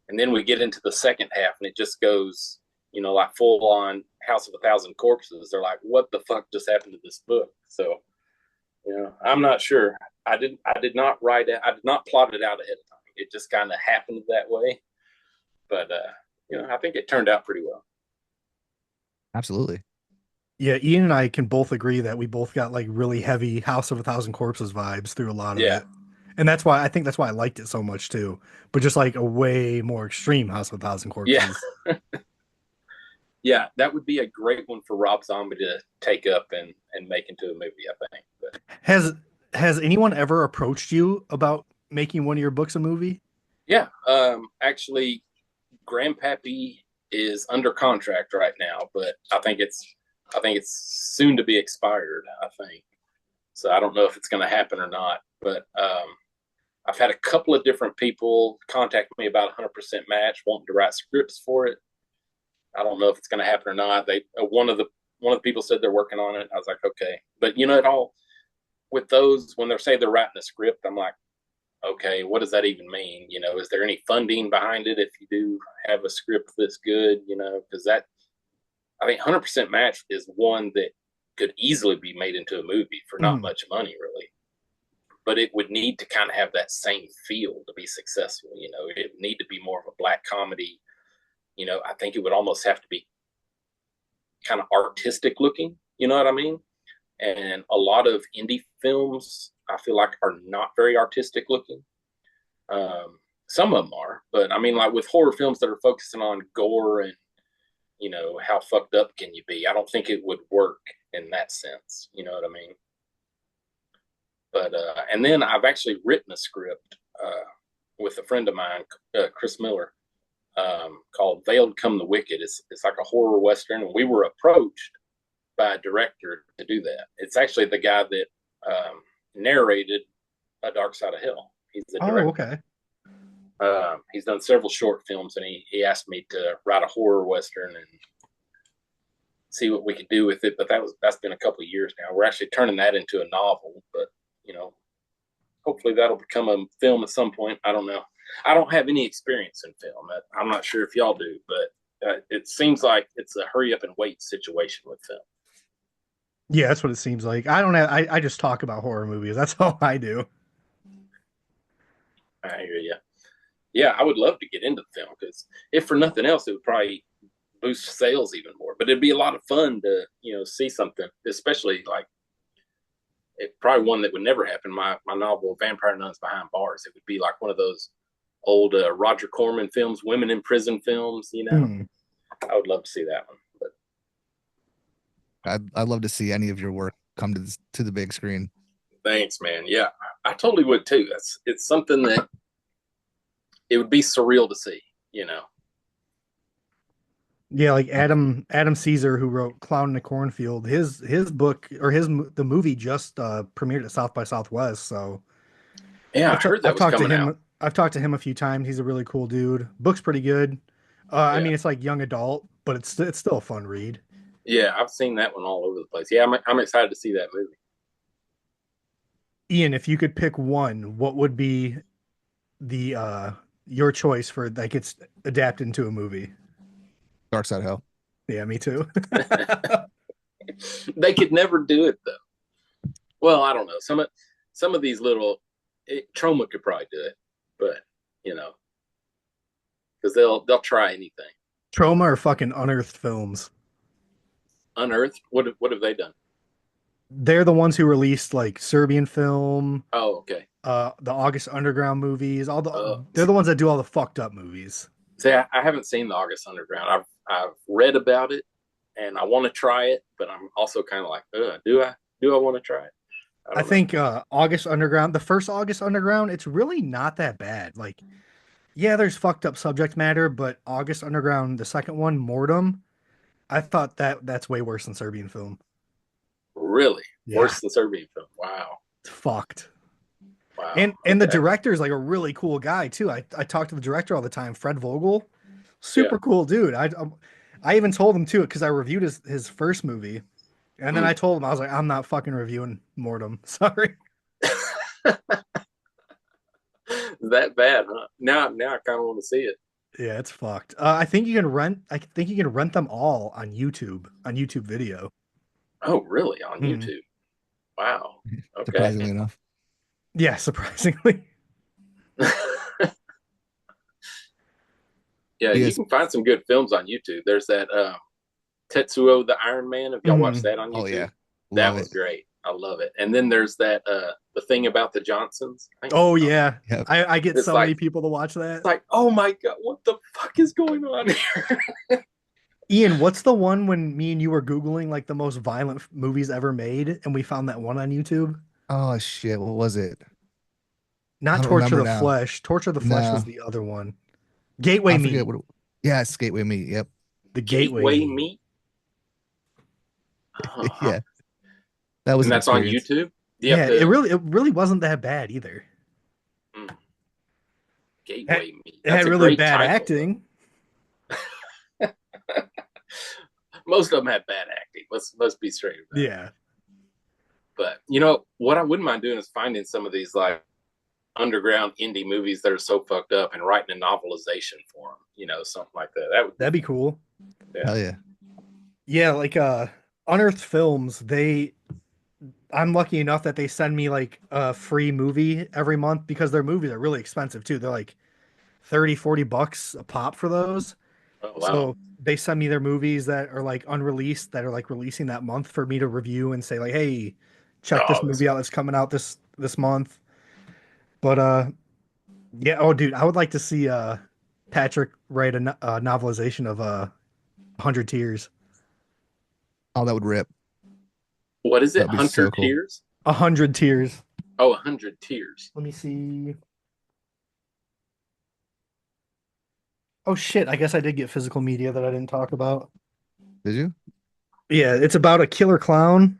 And then we get into the second half and it just goes, like full on House of a Thousand Corpses. They're like, what the fuck just happened to this book? So, I'm not sure. I did not write it. I did not plot it out ahead of time. It just kind of happened that way. But, I think it turned out pretty well. Absolutely. Yeah, Ian and I can both agree that we both got like really heavy House of a Thousand Corpses vibes through a lot of Yeah. it. And that's why I liked it so much too. But just like a way more extreme House of a Thousand Yeah. Corpses. Yeah, that would be a great one for Rob Zombie to take up and make into a movie, I think. But Has anyone ever approached you about making one of your books a movie? yeah, actually, Grandpappy is under contract right now, but I think it's soon to be expired. I think so. I don't know if it's going to happen or not, but I've had a couple of different people contact me about 100% Match, wanting to write scripts for it. I don't know if it's going to happen or not. They one of the people said they're working on it. I was like, okay, but it all with those when they say they're writing a script, I'm like, okay, what does that even mean? Is there any funding behind it if you do have a script that's good? Because that I think 100% Match is one that could easily be made into a movie for not much money, really. But it would need to kind of have that same feel to be successful. It would need to be more of a black comedy. I think it would almost have to be kind of artistic looking. You know what I mean? And a lot of indie films, I feel like, are not very artistic looking. Some of them are, but I mean, like with horror films that are focusing on gore and, how fucked up can you be? I don't think it would work in that sense. You know what I mean? But, and then I've actually written a script with a friend of mine, Chris Miller, called Veiled Come the Wicked. It's like a horror Western. And we were approached by a director to do that. It's actually the guy that narrated A Dark Side of Hell. He's the director. Oh, okay. He's done several short films, and he asked me to write a horror Western and see what we could do with it. But that's been a couple of years now. We're actually turning that into a novel, but hopefully that'll become a film at some point. I don't know. I don't have any experience in film. I'm not sure if y'all do, but it seems like it's a hurry up and wait situation with film. Yeah, that's what it seems like. I just talk about horror movies. That's all I do. I hear you. Yeah, I would love to get into film because if for nothing else, it would probably boost sales even more. But it'd be a lot of fun to see something, especially like it probably one that would never happen. My novel Vampire Nuns Behind Bars. It would be like one of those old Roger Corman films, women in prison films. I would love to see that one. But I'd love to see any of your work come to the big screen. Thanks, man. Yeah, I totally would too. It's something that it would be surreal to see. Yeah, like Adam Caesar, who wrote Clown in the Cornfield, his book or the movie just premiered at South by Southwest. So Yeah, I heard that I've was talked to coming him. out. I've talked to him a few times. He's a really cool dude. Book's pretty good. I Yeah, mean, it's like young adult, but it's still a fun read. yeah, I've seen that one all over the place. Yeah, I'm excited to see that movie. Ian, if you could pick one, what would be the your choice for that gets adapted into a movie? Dark Side of Hell. Yeah, me too. They could never do it though. Well, I don't know. Some of these little Trauma could probably do it, but you know, because they'll try anything. Trauma or fucking Unearthed Films. Unearthed. What have they done? They're the ones who released like Serbian Film, Oh, okay. the August Underground movies, Uh, they're the ones that do all the fucked up movies. See, I haven't seen the August Underground. I've read about it, and I want to try it, but I'm also kind of like, do I want to try it? I think August Underground, the first August Underground, it's really not that bad. Like, yeah, there's fucked up subject matter, but August Underground, the second one, Mortem, I thought that's way worse than Serbian Film. Really Yeah, worse than Serbian film. Wow, it's fucked. wow. And the Okay. director is like a really cool guy too. I talk to the director all the time, Fred Vogel, super Yeah. cool dude. I even told him too because I reviewed his first movie, and then I told him I was like, I'm not fucking reviewing Mortem. Sorry. That bad, huh? Now I kind of want to see it. Yeah, it's fucked. I think you can rent. I think you can rent them all on YouTube Video. Oh, really? On Mhm. YouTube? Wow. Surprisingly Okay. enough. Yeah, surprisingly. Yeah, you Yes. can find some good films on YouTube. There's that Tetsuo the Iron Man. Have y'all watched that on YouTube? Oh yeah. That Love was it. great. I love it. And then there's that the thing about the Johnsons. Oh yeah, Yep. I get It's so like- many people to watch It's that. like, oh my god, what the fuck is going on here? Ian, what's the one when me and you were Googling like the most violent movies ever made, and we found that one on YouTube? Oh shit. What was it? I Not don't Torture remember the now. Flesh. Torture the Flesh was No. the other one. Gateway I Meat. forget what yeah, Gateway Meat. Yep. The Gateway Gateway Meat. Meat. Oh, Yeah. That was and an that's on experience. YouTube. You Yeah, have to, it really wasn't that bad either. Gateway Meat. It That's had a really great bad title, acting. though. Most of them have bad acting. Let's be straight with that. Yeah. But you know what I wouldn't mind doing is finding some of these like underground indie movies that are so fucked up and writing a novelization for them. You know, something like that. That would That'd be cool. Hell yeah. Yeah, like Unearthed Films, I'm lucky enough that they send me like a free movie every month because their movies are really expensive too. They're like 30-40 bucks a pop for those. Oh, wow. So they send me their movies that are like unreleased that are like releasing that month for me to review and say like, "Hey, check this movie out that's coming out this month." But yeah, oh dude, I would like to see Patrick write a novelization of 100 Tears. Oh, that would rip. What is it? That'd be 100 so cool. Tears? 100 Tears. Oh, 100 Tears. Let me see. Oh shit, I guess I did get physical media that I didn't talk about. Did you? Yeah, it's about a killer clown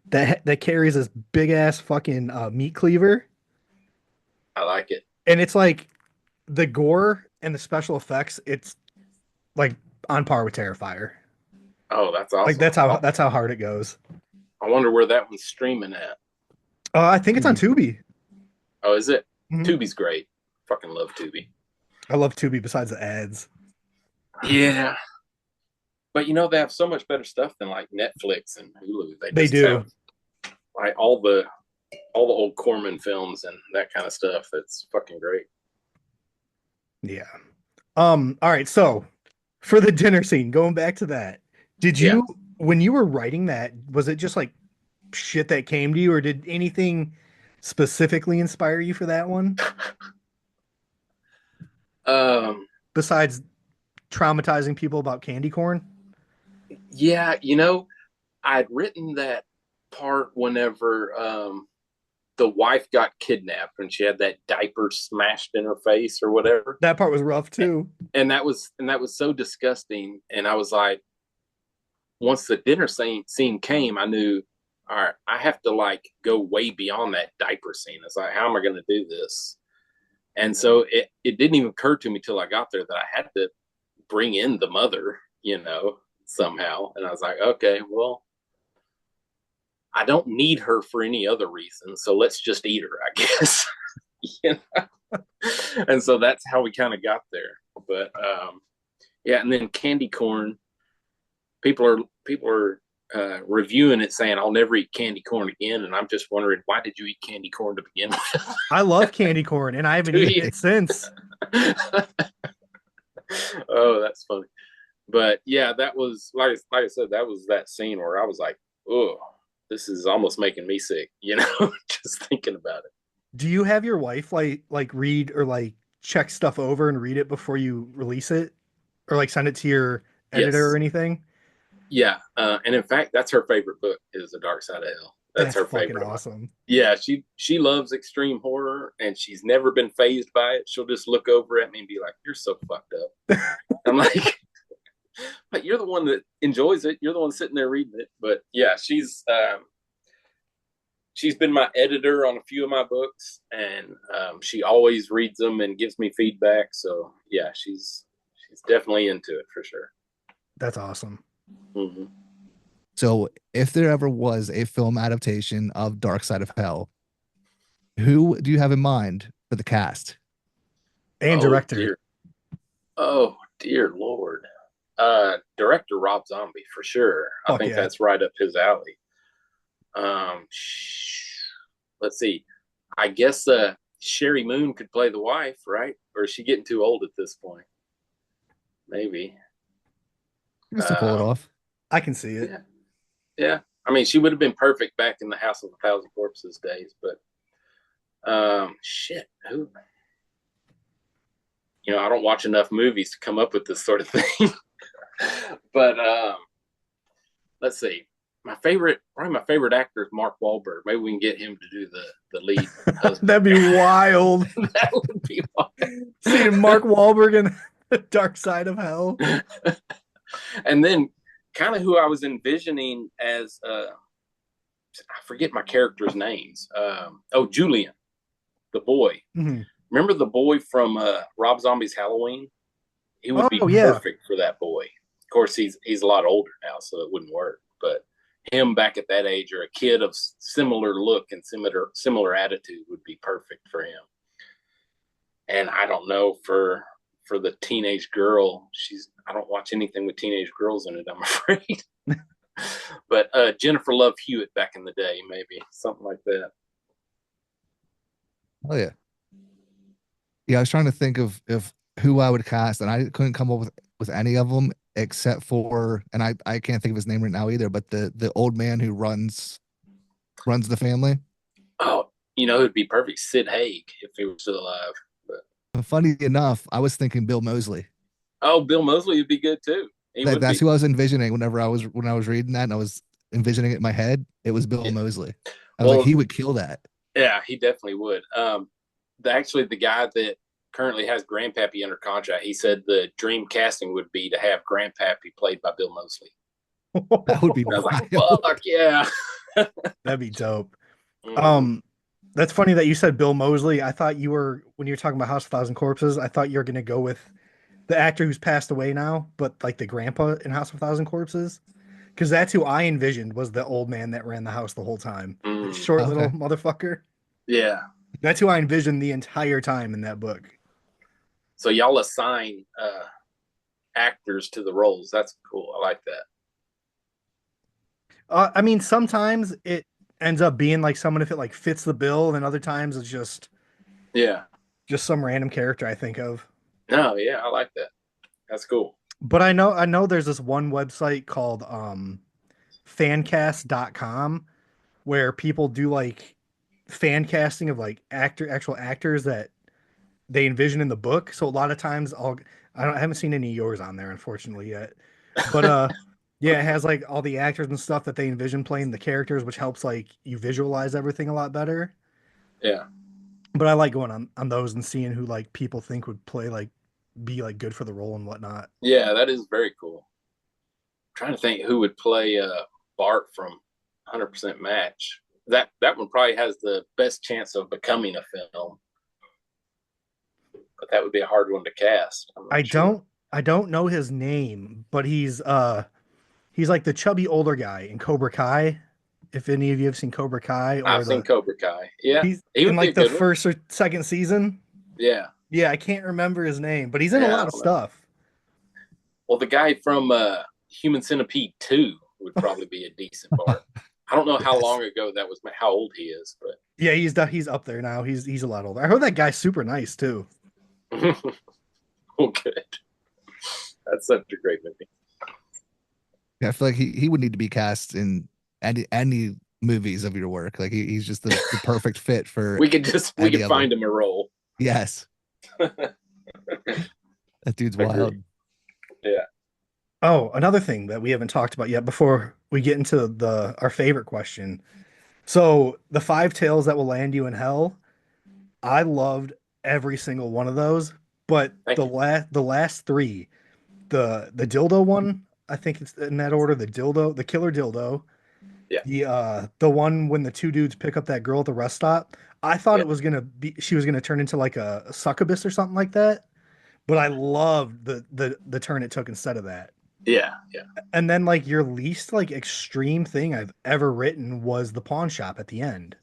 that carries this big ass fucking meat cleaver, I like it. and it's like the gore and the special effects. It's like on par with Terrifier. Oh, that's awesome. Like that's how hard it goes. I wonder where that one's streaming at. I think it's on Tubi. Oh, is it? Mhm. Tubi's great. Fucking love Tubi. I love Tubi besides the ads. Yeah. But you know, they have so much better stuff than like Netflix and Hulu. They just do. have, like all the old Corman films and that kind of stuff. That's fucking great. Yeah. All right. So for the dinner scene, going back to that, did you, when you were writing that, was it just like shit that came to you, or did anything specifically inspire you for that one besides traumatizing people about candy corn? Yeah, you know, I'd written that part whenever the wife got kidnapped and she had that diaper smashed in her face or whatever. That part was rough too. And that was so disgusting. And I was like, once the dinner scene came, I knew, all right, I have to like go way beyond that diaper scene. It's like, how am I going to do this? And so it didn't even occur to me till I got there that I had to bring in the mother, somehow. And I was like, okay, well, I don't need her for any other reason, so let's just eat her, I guess. And so that's how we kind of got there. But yeah, and then candy corn. People are reviewing it saying I'll never eat candy corn again, and I'm just wondering, why did you eat candy corn to begin with? I love candy corn, and I haven't eaten it since. Oh, that's funny. But yeah, that was like I said, that was that scene where I was like, oh, this is almost making me sick, just thinking about it. Do you have your wife like read or like check stuff over and read it before you release it, or like send it to your editor or anything? Yeah, and in fact, that's her favorite book is The Dark Side of Hell. That's her favorite. Awesome. Yeah, she loves extreme horror, and she's never been fazed by it. She'll just look over at me and be like, "You're so fucked up." I'm like, "But you're the one that enjoys it. You're the one sitting there reading it." But yeah, she's been my editor on a few of my books, and she always reads them and gives me feedback. So yeah, she's definitely into it for sure. That's awesome. Mm-hmm. So if there ever was a film adaptation of Dark Side of Hell, who do you have in mind for the cast and director? Dear Lord. Director Rob Zombie for sure. I think that's right up his alley. Let's see. I guess Sherry Moon could play the wife, right? Or is she getting too old at this point? Maybe. Just to pull it off. I can see it. Yeah. I mean, she would have been perfect back in the House of a Thousand Corpses days, but who? I don't watch enough movies to come up with this sort of thing. But let's see. Probably my favorite actor is Mark Wahlberg. Maybe we can get him to do the lead. That'd be wild. That would be wild. Seeing Mark Wahlberg in The Dark Side of Hell. And then kind of who I was envisioning as I forget my characters' names. Julian, the boy. Mm-hmm. Remember the boy from Rob Zombie's Halloween? He would be perfect for that boy. Of course, he's a lot older now, so it wouldn't work. But him back at that age, or a kid of similar look and similar attitude, would be perfect for him. And I don't know for the teenage girl, I don't watch anything with teenage girls in it, I'm afraid. But Jennifer Love Hewitt back in the day, maybe something like that. Oh yeah. Yeah, I was trying to think of who I would cast, and I couldn't come up with any of them except for, and I can't think of his name right now either, but the old man who runs the family. Oh, it'd be perfect. Sid Haig if he was still alive. But funny enough, I was thinking Bill Moseley. Oh, Bill Moseley would be good too. That's who I was envisioning when I was reading that, and I was envisioning it in my head. It was Bill Moseley. I was like, he would kill that. Yeah, he definitely would. Actually, the guy that currently has Grandpappy under contract, he said the dream casting would be to have Grandpappy played by Bill Moseley. That would be wild. I was like, fuck yeah. That'd be dope. That's funny that you said Bill Moseley. I thought when you were talking about House of Thousand Corpses, I thought you were going to go with the actor who's passed away now, but like the grandpa in House of Thousand Corpses. Because that's who I envisioned was the old man that ran the house the whole time. Short little motherfucker. Yeah. That's who I envisioned the entire time in that book. So y'all assign actors to the roles. That's cool. I like that. I mean, sometimes it ends up being like someone if it like fits the bill, and other times it's just some random character I think of. No, yeah, I like that. That's cool. But I know there's this one website called fancast.com where people do like fan casting of like actual actors that they envision in the book. So a lot of times I haven't seen any of yours on there unfortunately yet. But yeah, it has like all the actors and stuff that they envision playing the characters, which helps like you visualize everything a lot better. Yeah. But I like going on those and seeing who like people think would play like be like good for the role and whatnot. Yeah, that is very cool. I'm trying to think who would play Bart from 100% Match. That one probably has the best chance of becoming a film, but that would be a hard one to cast. I'm not sure. I don't know his name, but he's like the chubby older guy in Cobra Kai. If any of you have seen Cobra Kai or I've seen the Cobra Kai. Yeah, he's he in would be a like the good one. first or second season. Yeah, Yeah, I can't remember his name, but he's in a yeah, I lot of don't know. stuff. Well, the guy from Human Centipede 2 would probably be a decent Bart. I don't know how Yes. long ago that was, how old he is, Yeah, he's up there now. He's a lot older. I heard that guy's super nice too. but well, good. That's such a great movie. I feel like he would need to be cast in any movies of your work. Like he's just the perfect fit for. We could any of find them. him a role. Yes, that dude's wild. Yeah. Oh, another thing that we haven't talked about yet before we get into our favorite question. So the 5 tales that will land you in hell, I loved every single one of those, but Thank you. the last 3, the dildo one, I think it's in that order, the killer dildo. Yeah. The one when the 2 dudes pick up that girl at the rest stop. I thought Yeah. it was gonna be she was gonna turn into like a succubus or something like that, but I loved the turn it took instead of that. Yeah. Yeah. And then like your least like extreme thing I've ever written was the pawn shop at the end.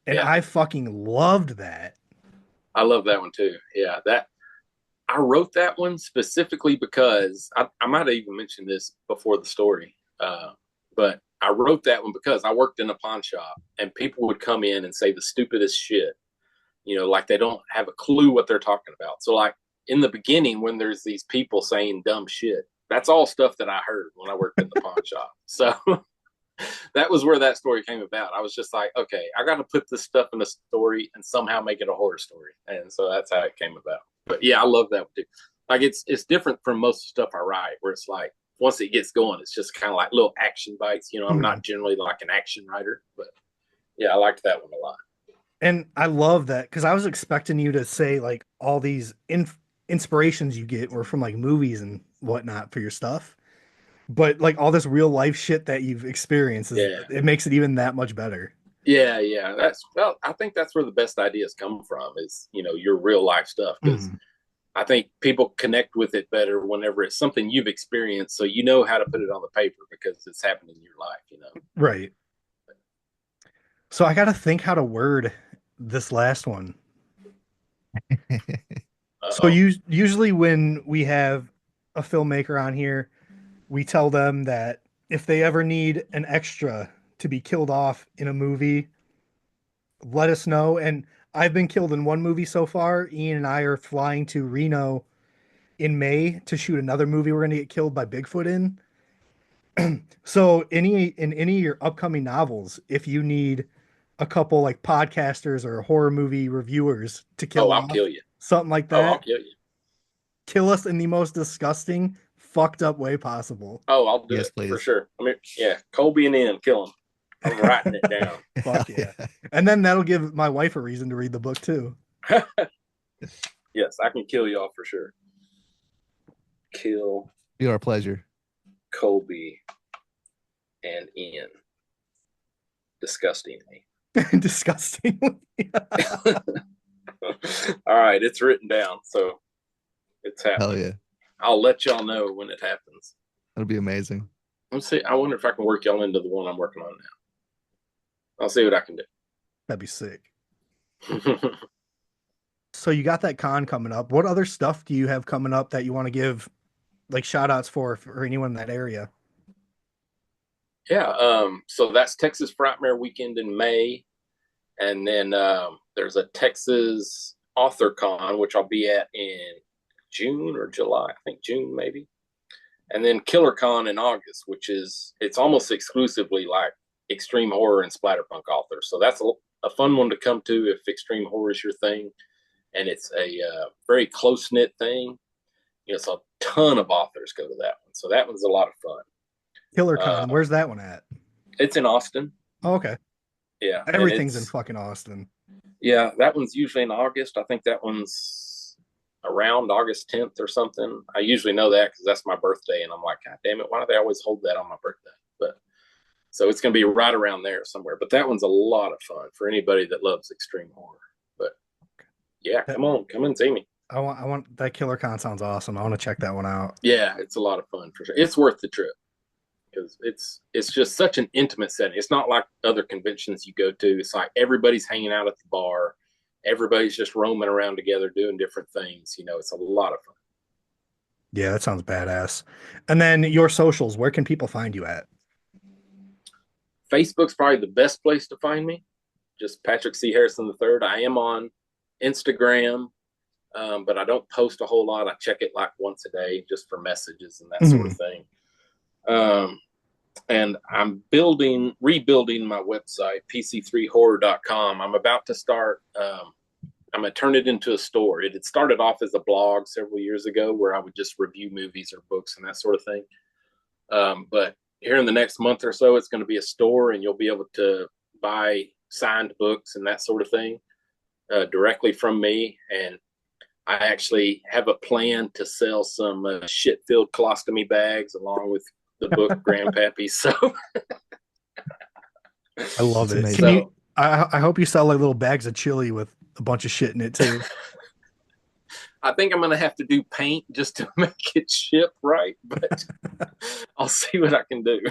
And Yeah. I fucking loved that. I love that one too. Yeah. I wrote that one specifically because I might have even mentioned this before the story, but I wrote that one because I worked in a pawn shop and people would come in and say the stupidest shit, like they don't have a clue what they're talking about. So, like in the beginning, when there's these people saying dumb shit, that's all stuff that I heard when I worked in the pawn shop. So, that was where that story came about. I was just like, okay, I got to put this stuff in a story and somehow make it a horror story. And so that's how it came about. But yeah, I love that one too. Like it's different from most stuff I write, where it's like once it gets going, it's just kind of like little action bites. I'm not generally like an action writer, but yeah, I liked that one a lot. And I love that because I was expecting you to say like all these inspirations you get were from like movies and whatnot for your stuff. But like all this real life shit that you've experienced, it makes it even that much better. Yeah. I think that's where the best ideas come from is, your real life stuff. Because I think people connect with it better whenever it's something you've experienced. So you know how to put it on the paper because it's happened in your life, Right. So I got to think how to word this last one. So usually when we have a filmmaker on here, we tell them that if they ever need an extra to be killed off in a movie, let us know. And I've been killed in one movie so far. Ian and I are flying to Reno in May to shoot another movie we're going to get killed by Bigfoot in. So in any of your upcoming novels, if you need a couple like podcasters or horror movie reviewers to kill I'll off, kill you. something like that. I'll kill you. Kill us in the most disgusting, fucked up way possible. I'll do it please. For sure. I mean, yeah, Colby and Ian, kill him. I'm writing it down. Fuck yeah. And then that'll give my wife a reason to read the book too. Yes, I can kill y'all for sure. Kill. Be our pleasure. Colby and Ian. Disgustingly. Disgustingly. All right, it's written down, so it's happening. Hell yeah. I'll let y'all know when it happens. That'll be amazing. Let's see. I wonder if I can work y'all into the one I'm working on now. I'll see what I can do. That'd be sick. So you got that con coming up. What other stuff do you have coming up that you want to give like shout outs for anyone in that area? Yeah. So that's Texas Frightmare Weekend in May. And then there's a Texas Author Con, which I'll be at in June or July. I think June maybe. And then Killer Con in August, which it's almost exclusively like extreme horror and splatterpunk authors. So that's a fun one to come to if extreme horror is your thing. And it's a very close-knit thing. So a ton of authors go to that one. So that one's a lot of fun. Killer Con, where's that one at? It's in Austin. Oh, okay. Yeah. Everything's in fucking Austin. Yeah, that one's usually in August. I think that one's around August 10th or something. I usually know that because that's my birthday, and I'm like, God damn it, why do they always hold that on my birthday? But so it's going to be right around there somewhere. But that one's a lot of fun for anybody that loves extreme horror. But yeah, come and see me. I want that Killer Con sounds awesome. I want to check that one out. Yeah, it's a lot of fun for sure. It's worth the trip because it's just such an intimate setting. It's not like other conventions you go to. It's like everybody's hanging out at the bar. Everybody's just roaming around together doing different things. It's a lot of fun. Yeah, that sounds badass. And then your socials, where can people find you at? Facebook's probably the best place to find me. Just Patrick C. Harrison III. I am on Instagram, but I don't post a whole lot. I check it like once a day just for messages and that sort of thing. And I'm rebuilding my website, pc3horror.com. I'm about to start, I'm going to turn it into a store. It had started off as a blog several years ago where I would just review movies or books and that sort of thing. But here in the next month or so, it's going to be a store, and you'll be able to buy signed books and that sort of thing directly from me. And I actually have a plan to sell some shit-filled colostomy bags along with the book Grandpappy. So I love it. I hope you sell like little bags of chili with a bunch of shit in it too. I think I'm going to have to do paint just to make it ship right, but I'll see what I can do.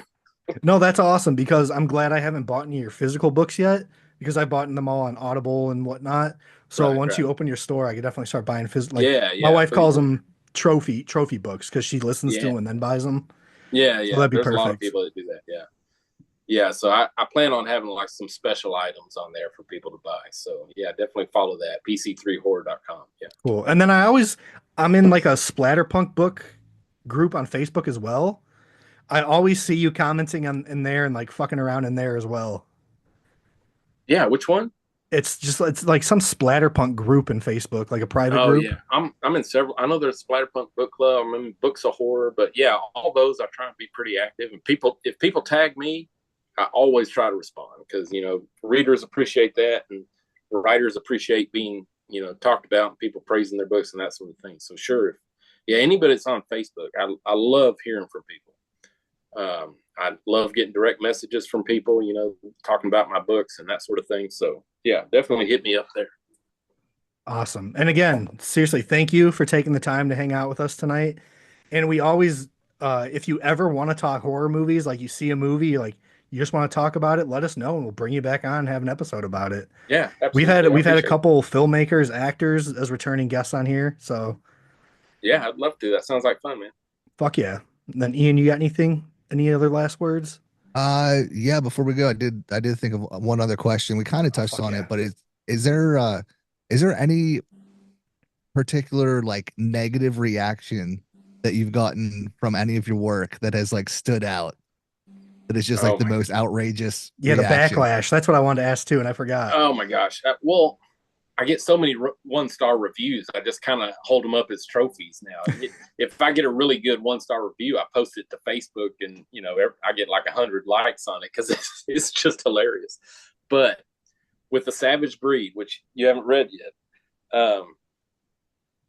No, that's awesome because I'm glad I haven't bought any of your physical books yet because I bought them all on Audible and whatnot. So once you open your store, I could definitely start buying physical. My wife calls them trophy books because she listens to them and then buys them. Yeah, so that'd be There's perfect. A lot of people that do that. Yeah. So I plan on having like some special items on there for people to buy. So yeah, definitely follow that pc3horror.com. Yeah, cool. And then I'm in like a splatterpunk book group on Facebook as well. I always see you commenting in there and like fucking around in there as well. Yeah, which one? It's like some splatterpunk group in Facebook, like a private group. Yeah, I'm in several. I know there's Splatterpunk book club. I'm in Books of Horror, but yeah, all those I try to be pretty active. And if people tag me, I always try to respond because readers appreciate that, and writers appreciate being talked about and people praising their books and that sort of thing. So sure, anybody that's on Facebook, I love hearing from people. I love getting direct messages from people, talking about my books and that sort of thing. So yeah, definitely hit me up there. Awesome. And again, seriously, thank you for taking the time to hang out with us tonight. And we always, if you ever want to talk horror movies, like you see a movie, like you just want to talk about it, let us know and we'll bring you back on and have an episode about it. Yeah, absolutely. We've had a couple filmmakers, actors as returning guests on here. So yeah, I'd love to. That sounds like fun, man. Fuck yeah. And then Ian, you got anything? Any other last words? Yeah, before we go, I did think of one other question. We kind of touched on it, but is there any particular like negative reaction that you've gotten from any of your work that has like stood out? That is just like the most outrageous. Yeah, reaction? The backlash. That's what I wanted to ask too, and I forgot. Oh my gosh. Well, I get so many 1-star reviews. I just kind of hold them up as trophies now. If I get a really good 1-star review, I post it to Facebook, and I get like 100 likes on it because it's just hilarious. But with The Savage Breed, which you haven't read yet,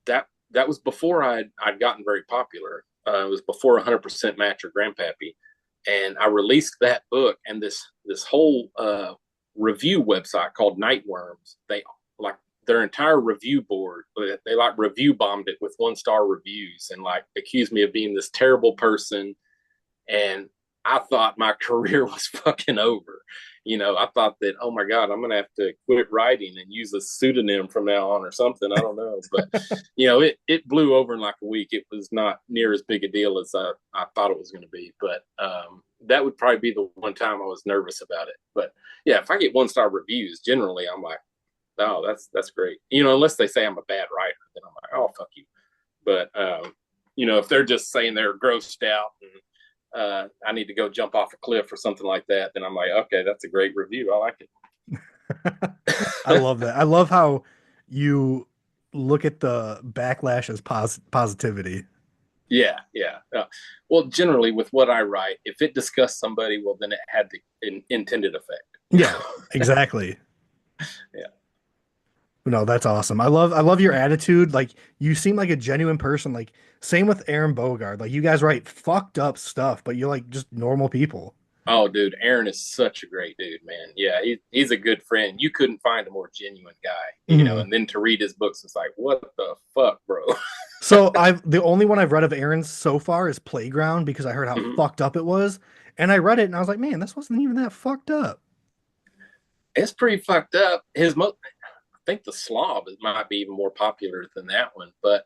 that was before I'd gotten very popular. It was before 100% Match or Grandpappy, and I released that book. And this whole review website called Nightworms, like their entire review board, they like review bombed it with 1-star reviews and like accused me of being this terrible person. And I thought my career was fucking over. I thought that, oh my God, I'm going to have to quit writing and use a pseudonym from now on or something. I don't know. But, it blew over in like a week. It was not near as big a deal as I thought it was going to be. But that would probably be the one time I was nervous about it. But yeah, if I get 1-star reviews, generally I'm like, oh, that's great. Unless they say I'm a bad writer, then I'm like, oh, fuck you. But, if they're just saying they're grossed out and I need to go jump off a cliff or something like that, then I'm like, okay, that's a great review. I like it. I love that. I love how you look at the backlash as positivity. Yeah. Well, generally with what I write, if it disgusts somebody, well, then it had the intended effect. Yeah, exactly. Yeah. No, that's awesome. I love your attitude. Like you seem like a genuine person. Like same with Aaron Bogard. Like you guys write fucked up stuff, but you're like just normal people. Oh, dude, Aaron is such a great dude, man. Yeah, he's a good friend. You couldn't find a more genuine guy, Mhm. And then to read his books, it's like, what the fuck, bro? So the only one I've read of Aaron's so far is Playground because I heard how Mhm. fucked up it was. And I read it and I was like, man, this wasn't even that fucked up. It's pretty fucked up. I think the Slob might be even more popular than that one, but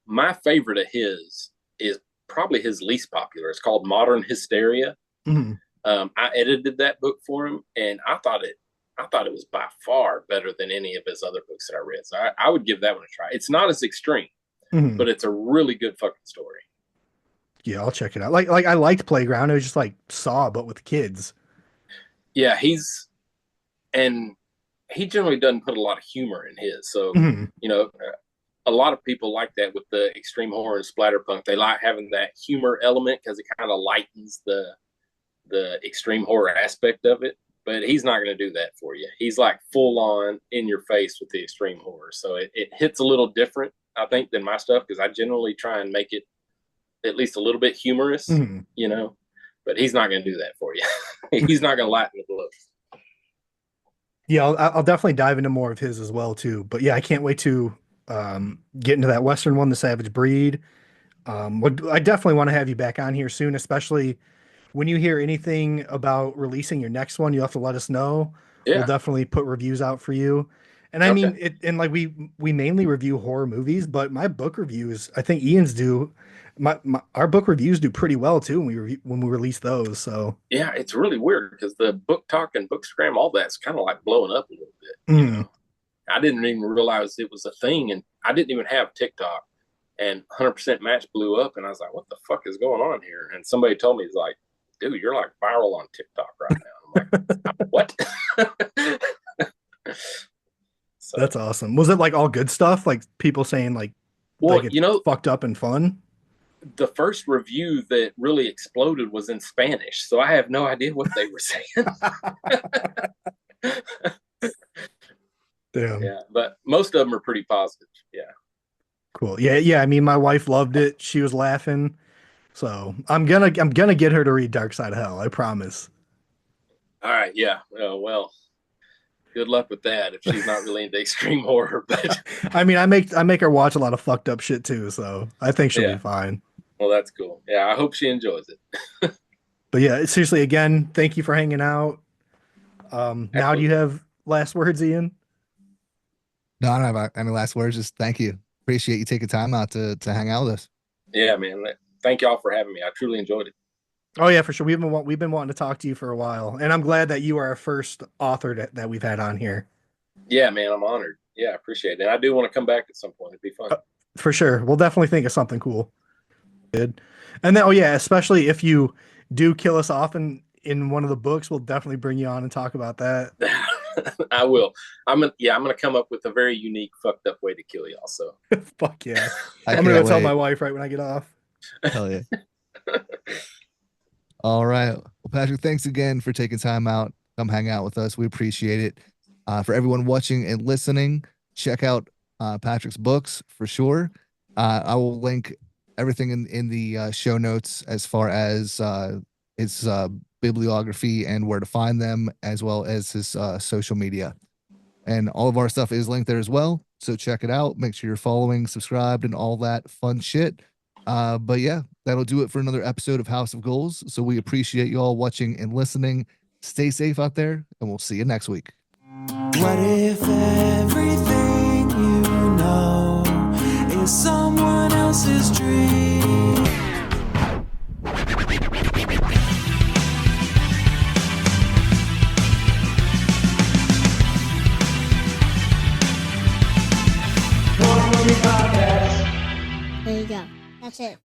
my favorite of his is probably his least popular. It's called Modern Hysteria. Mhm. I edited that book for him, and I thought it was by far better than any of his other books that I read. So I would give that one a try. It's not as extreme, Mhm. but it's a really good fucking story. Yeah, I'll check it out. Like I liked Playground. It was just like Saw, but with kids. Yeah, and he generally doesn't put a lot of humor in his. So, Mhm. a lot of people like that with the extreme horror and splatterpunk. They like having that humor element because it kind of lightens the extreme horror aspect of it. But he's not going to do that for you. He's like full on in your face with the extreme horror. So it hits a little different, I think, than my stuff because I generally try and make it at least a little bit humorous, Mhm. But he's not going to do that for you. He's not going to lighten the blow. Yeah, I'll definitely dive into more of his as well too. But yeah, I can't wait to get into that Western one, The Savage Breed. I definitely want to have you back on here soon, especially when you hear anything about releasing your next one. You'll have to let us know. We'll Yeah. definitely put reviews out for you. And I Okay. mean, and like we mainly review horror movies, but my book reviews, I think Ian's do. Our book reviews do pretty well too when we release those. So. Yeah, it's really weird because the book talk and bookstagram, all that's kind of like blowing up a little bit. Mm. I didn't even realize it was a thing, and I didn't even have TikTok. And 100% Match blew up, and I was like, "What the fuck is going on here?" And somebody told me, "He's like, dude, you're like viral on TikTok right now." I'm like, "What?" So, That's awesome. Was it like all good stuff? Like people saying like well, it's fucked up and fun? the first review that really exploded was in Spanish, so I have no idea what they were saying. Damn. Yeah, but most of them are pretty positive. Yeah. Cool. Yeah, yeah. I mean, my wife loved it. She was laughing. So I'm gonna get her to read Dark Side of Hell. I promise. All right. Yeah. Well, good luck with that if she's not really into extreme horror. But I mean, I make her watch a lot of fucked up shit too. So I think she'll yeah, be fine. well, that's cool. Yeah, I hope she enjoys it. But yeah, seriously, again, thank you for hanging out. Now do you Absolutely. have last words, Ian? No, I don't have any last words. Just thank you. Appreciate you taking time out to hang out with us. Yeah, man. Thank y'all for having me. I truly enjoyed it. Oh yeah, for sure. We've been wanting to talk to you for a while, and I'm glad that you are our first author that we've had on here. Yeah, man. I'm honored. Yeah, I appreciate it. And I do want to come back at some point. It'd be fun. For sure. We'll definitely think of something cool. Good. And then, oh yeah, especially if you do kill us off in one of the books, we'll definitely bring you on and talk about that. I will. I'm gonna come up with a very unique, fucked up way to kill y'all. So Fuck yeah. I I'm gonna can't go tell my wait. wife right when I get off. Hell yeah. All right. Well, Patrick, thanks again for taking time out. Come hang out with us. We appreciate it. For everyone watching and listening, check out Patrick's books for sure. I will link everything in the show notes as far as his bibliography and where to find them, as well as his social media. And all of our stuff is linked there as well. So check it out. Make sure you're following, subscribed, and all that fun shit. But yeah, that'll do it for another episode of House of Ghouls. So we appreciate you all watching and listening. Stay safe out there, and we'll see you next week. What if everything you know is someone else's dream? There you go. That's it.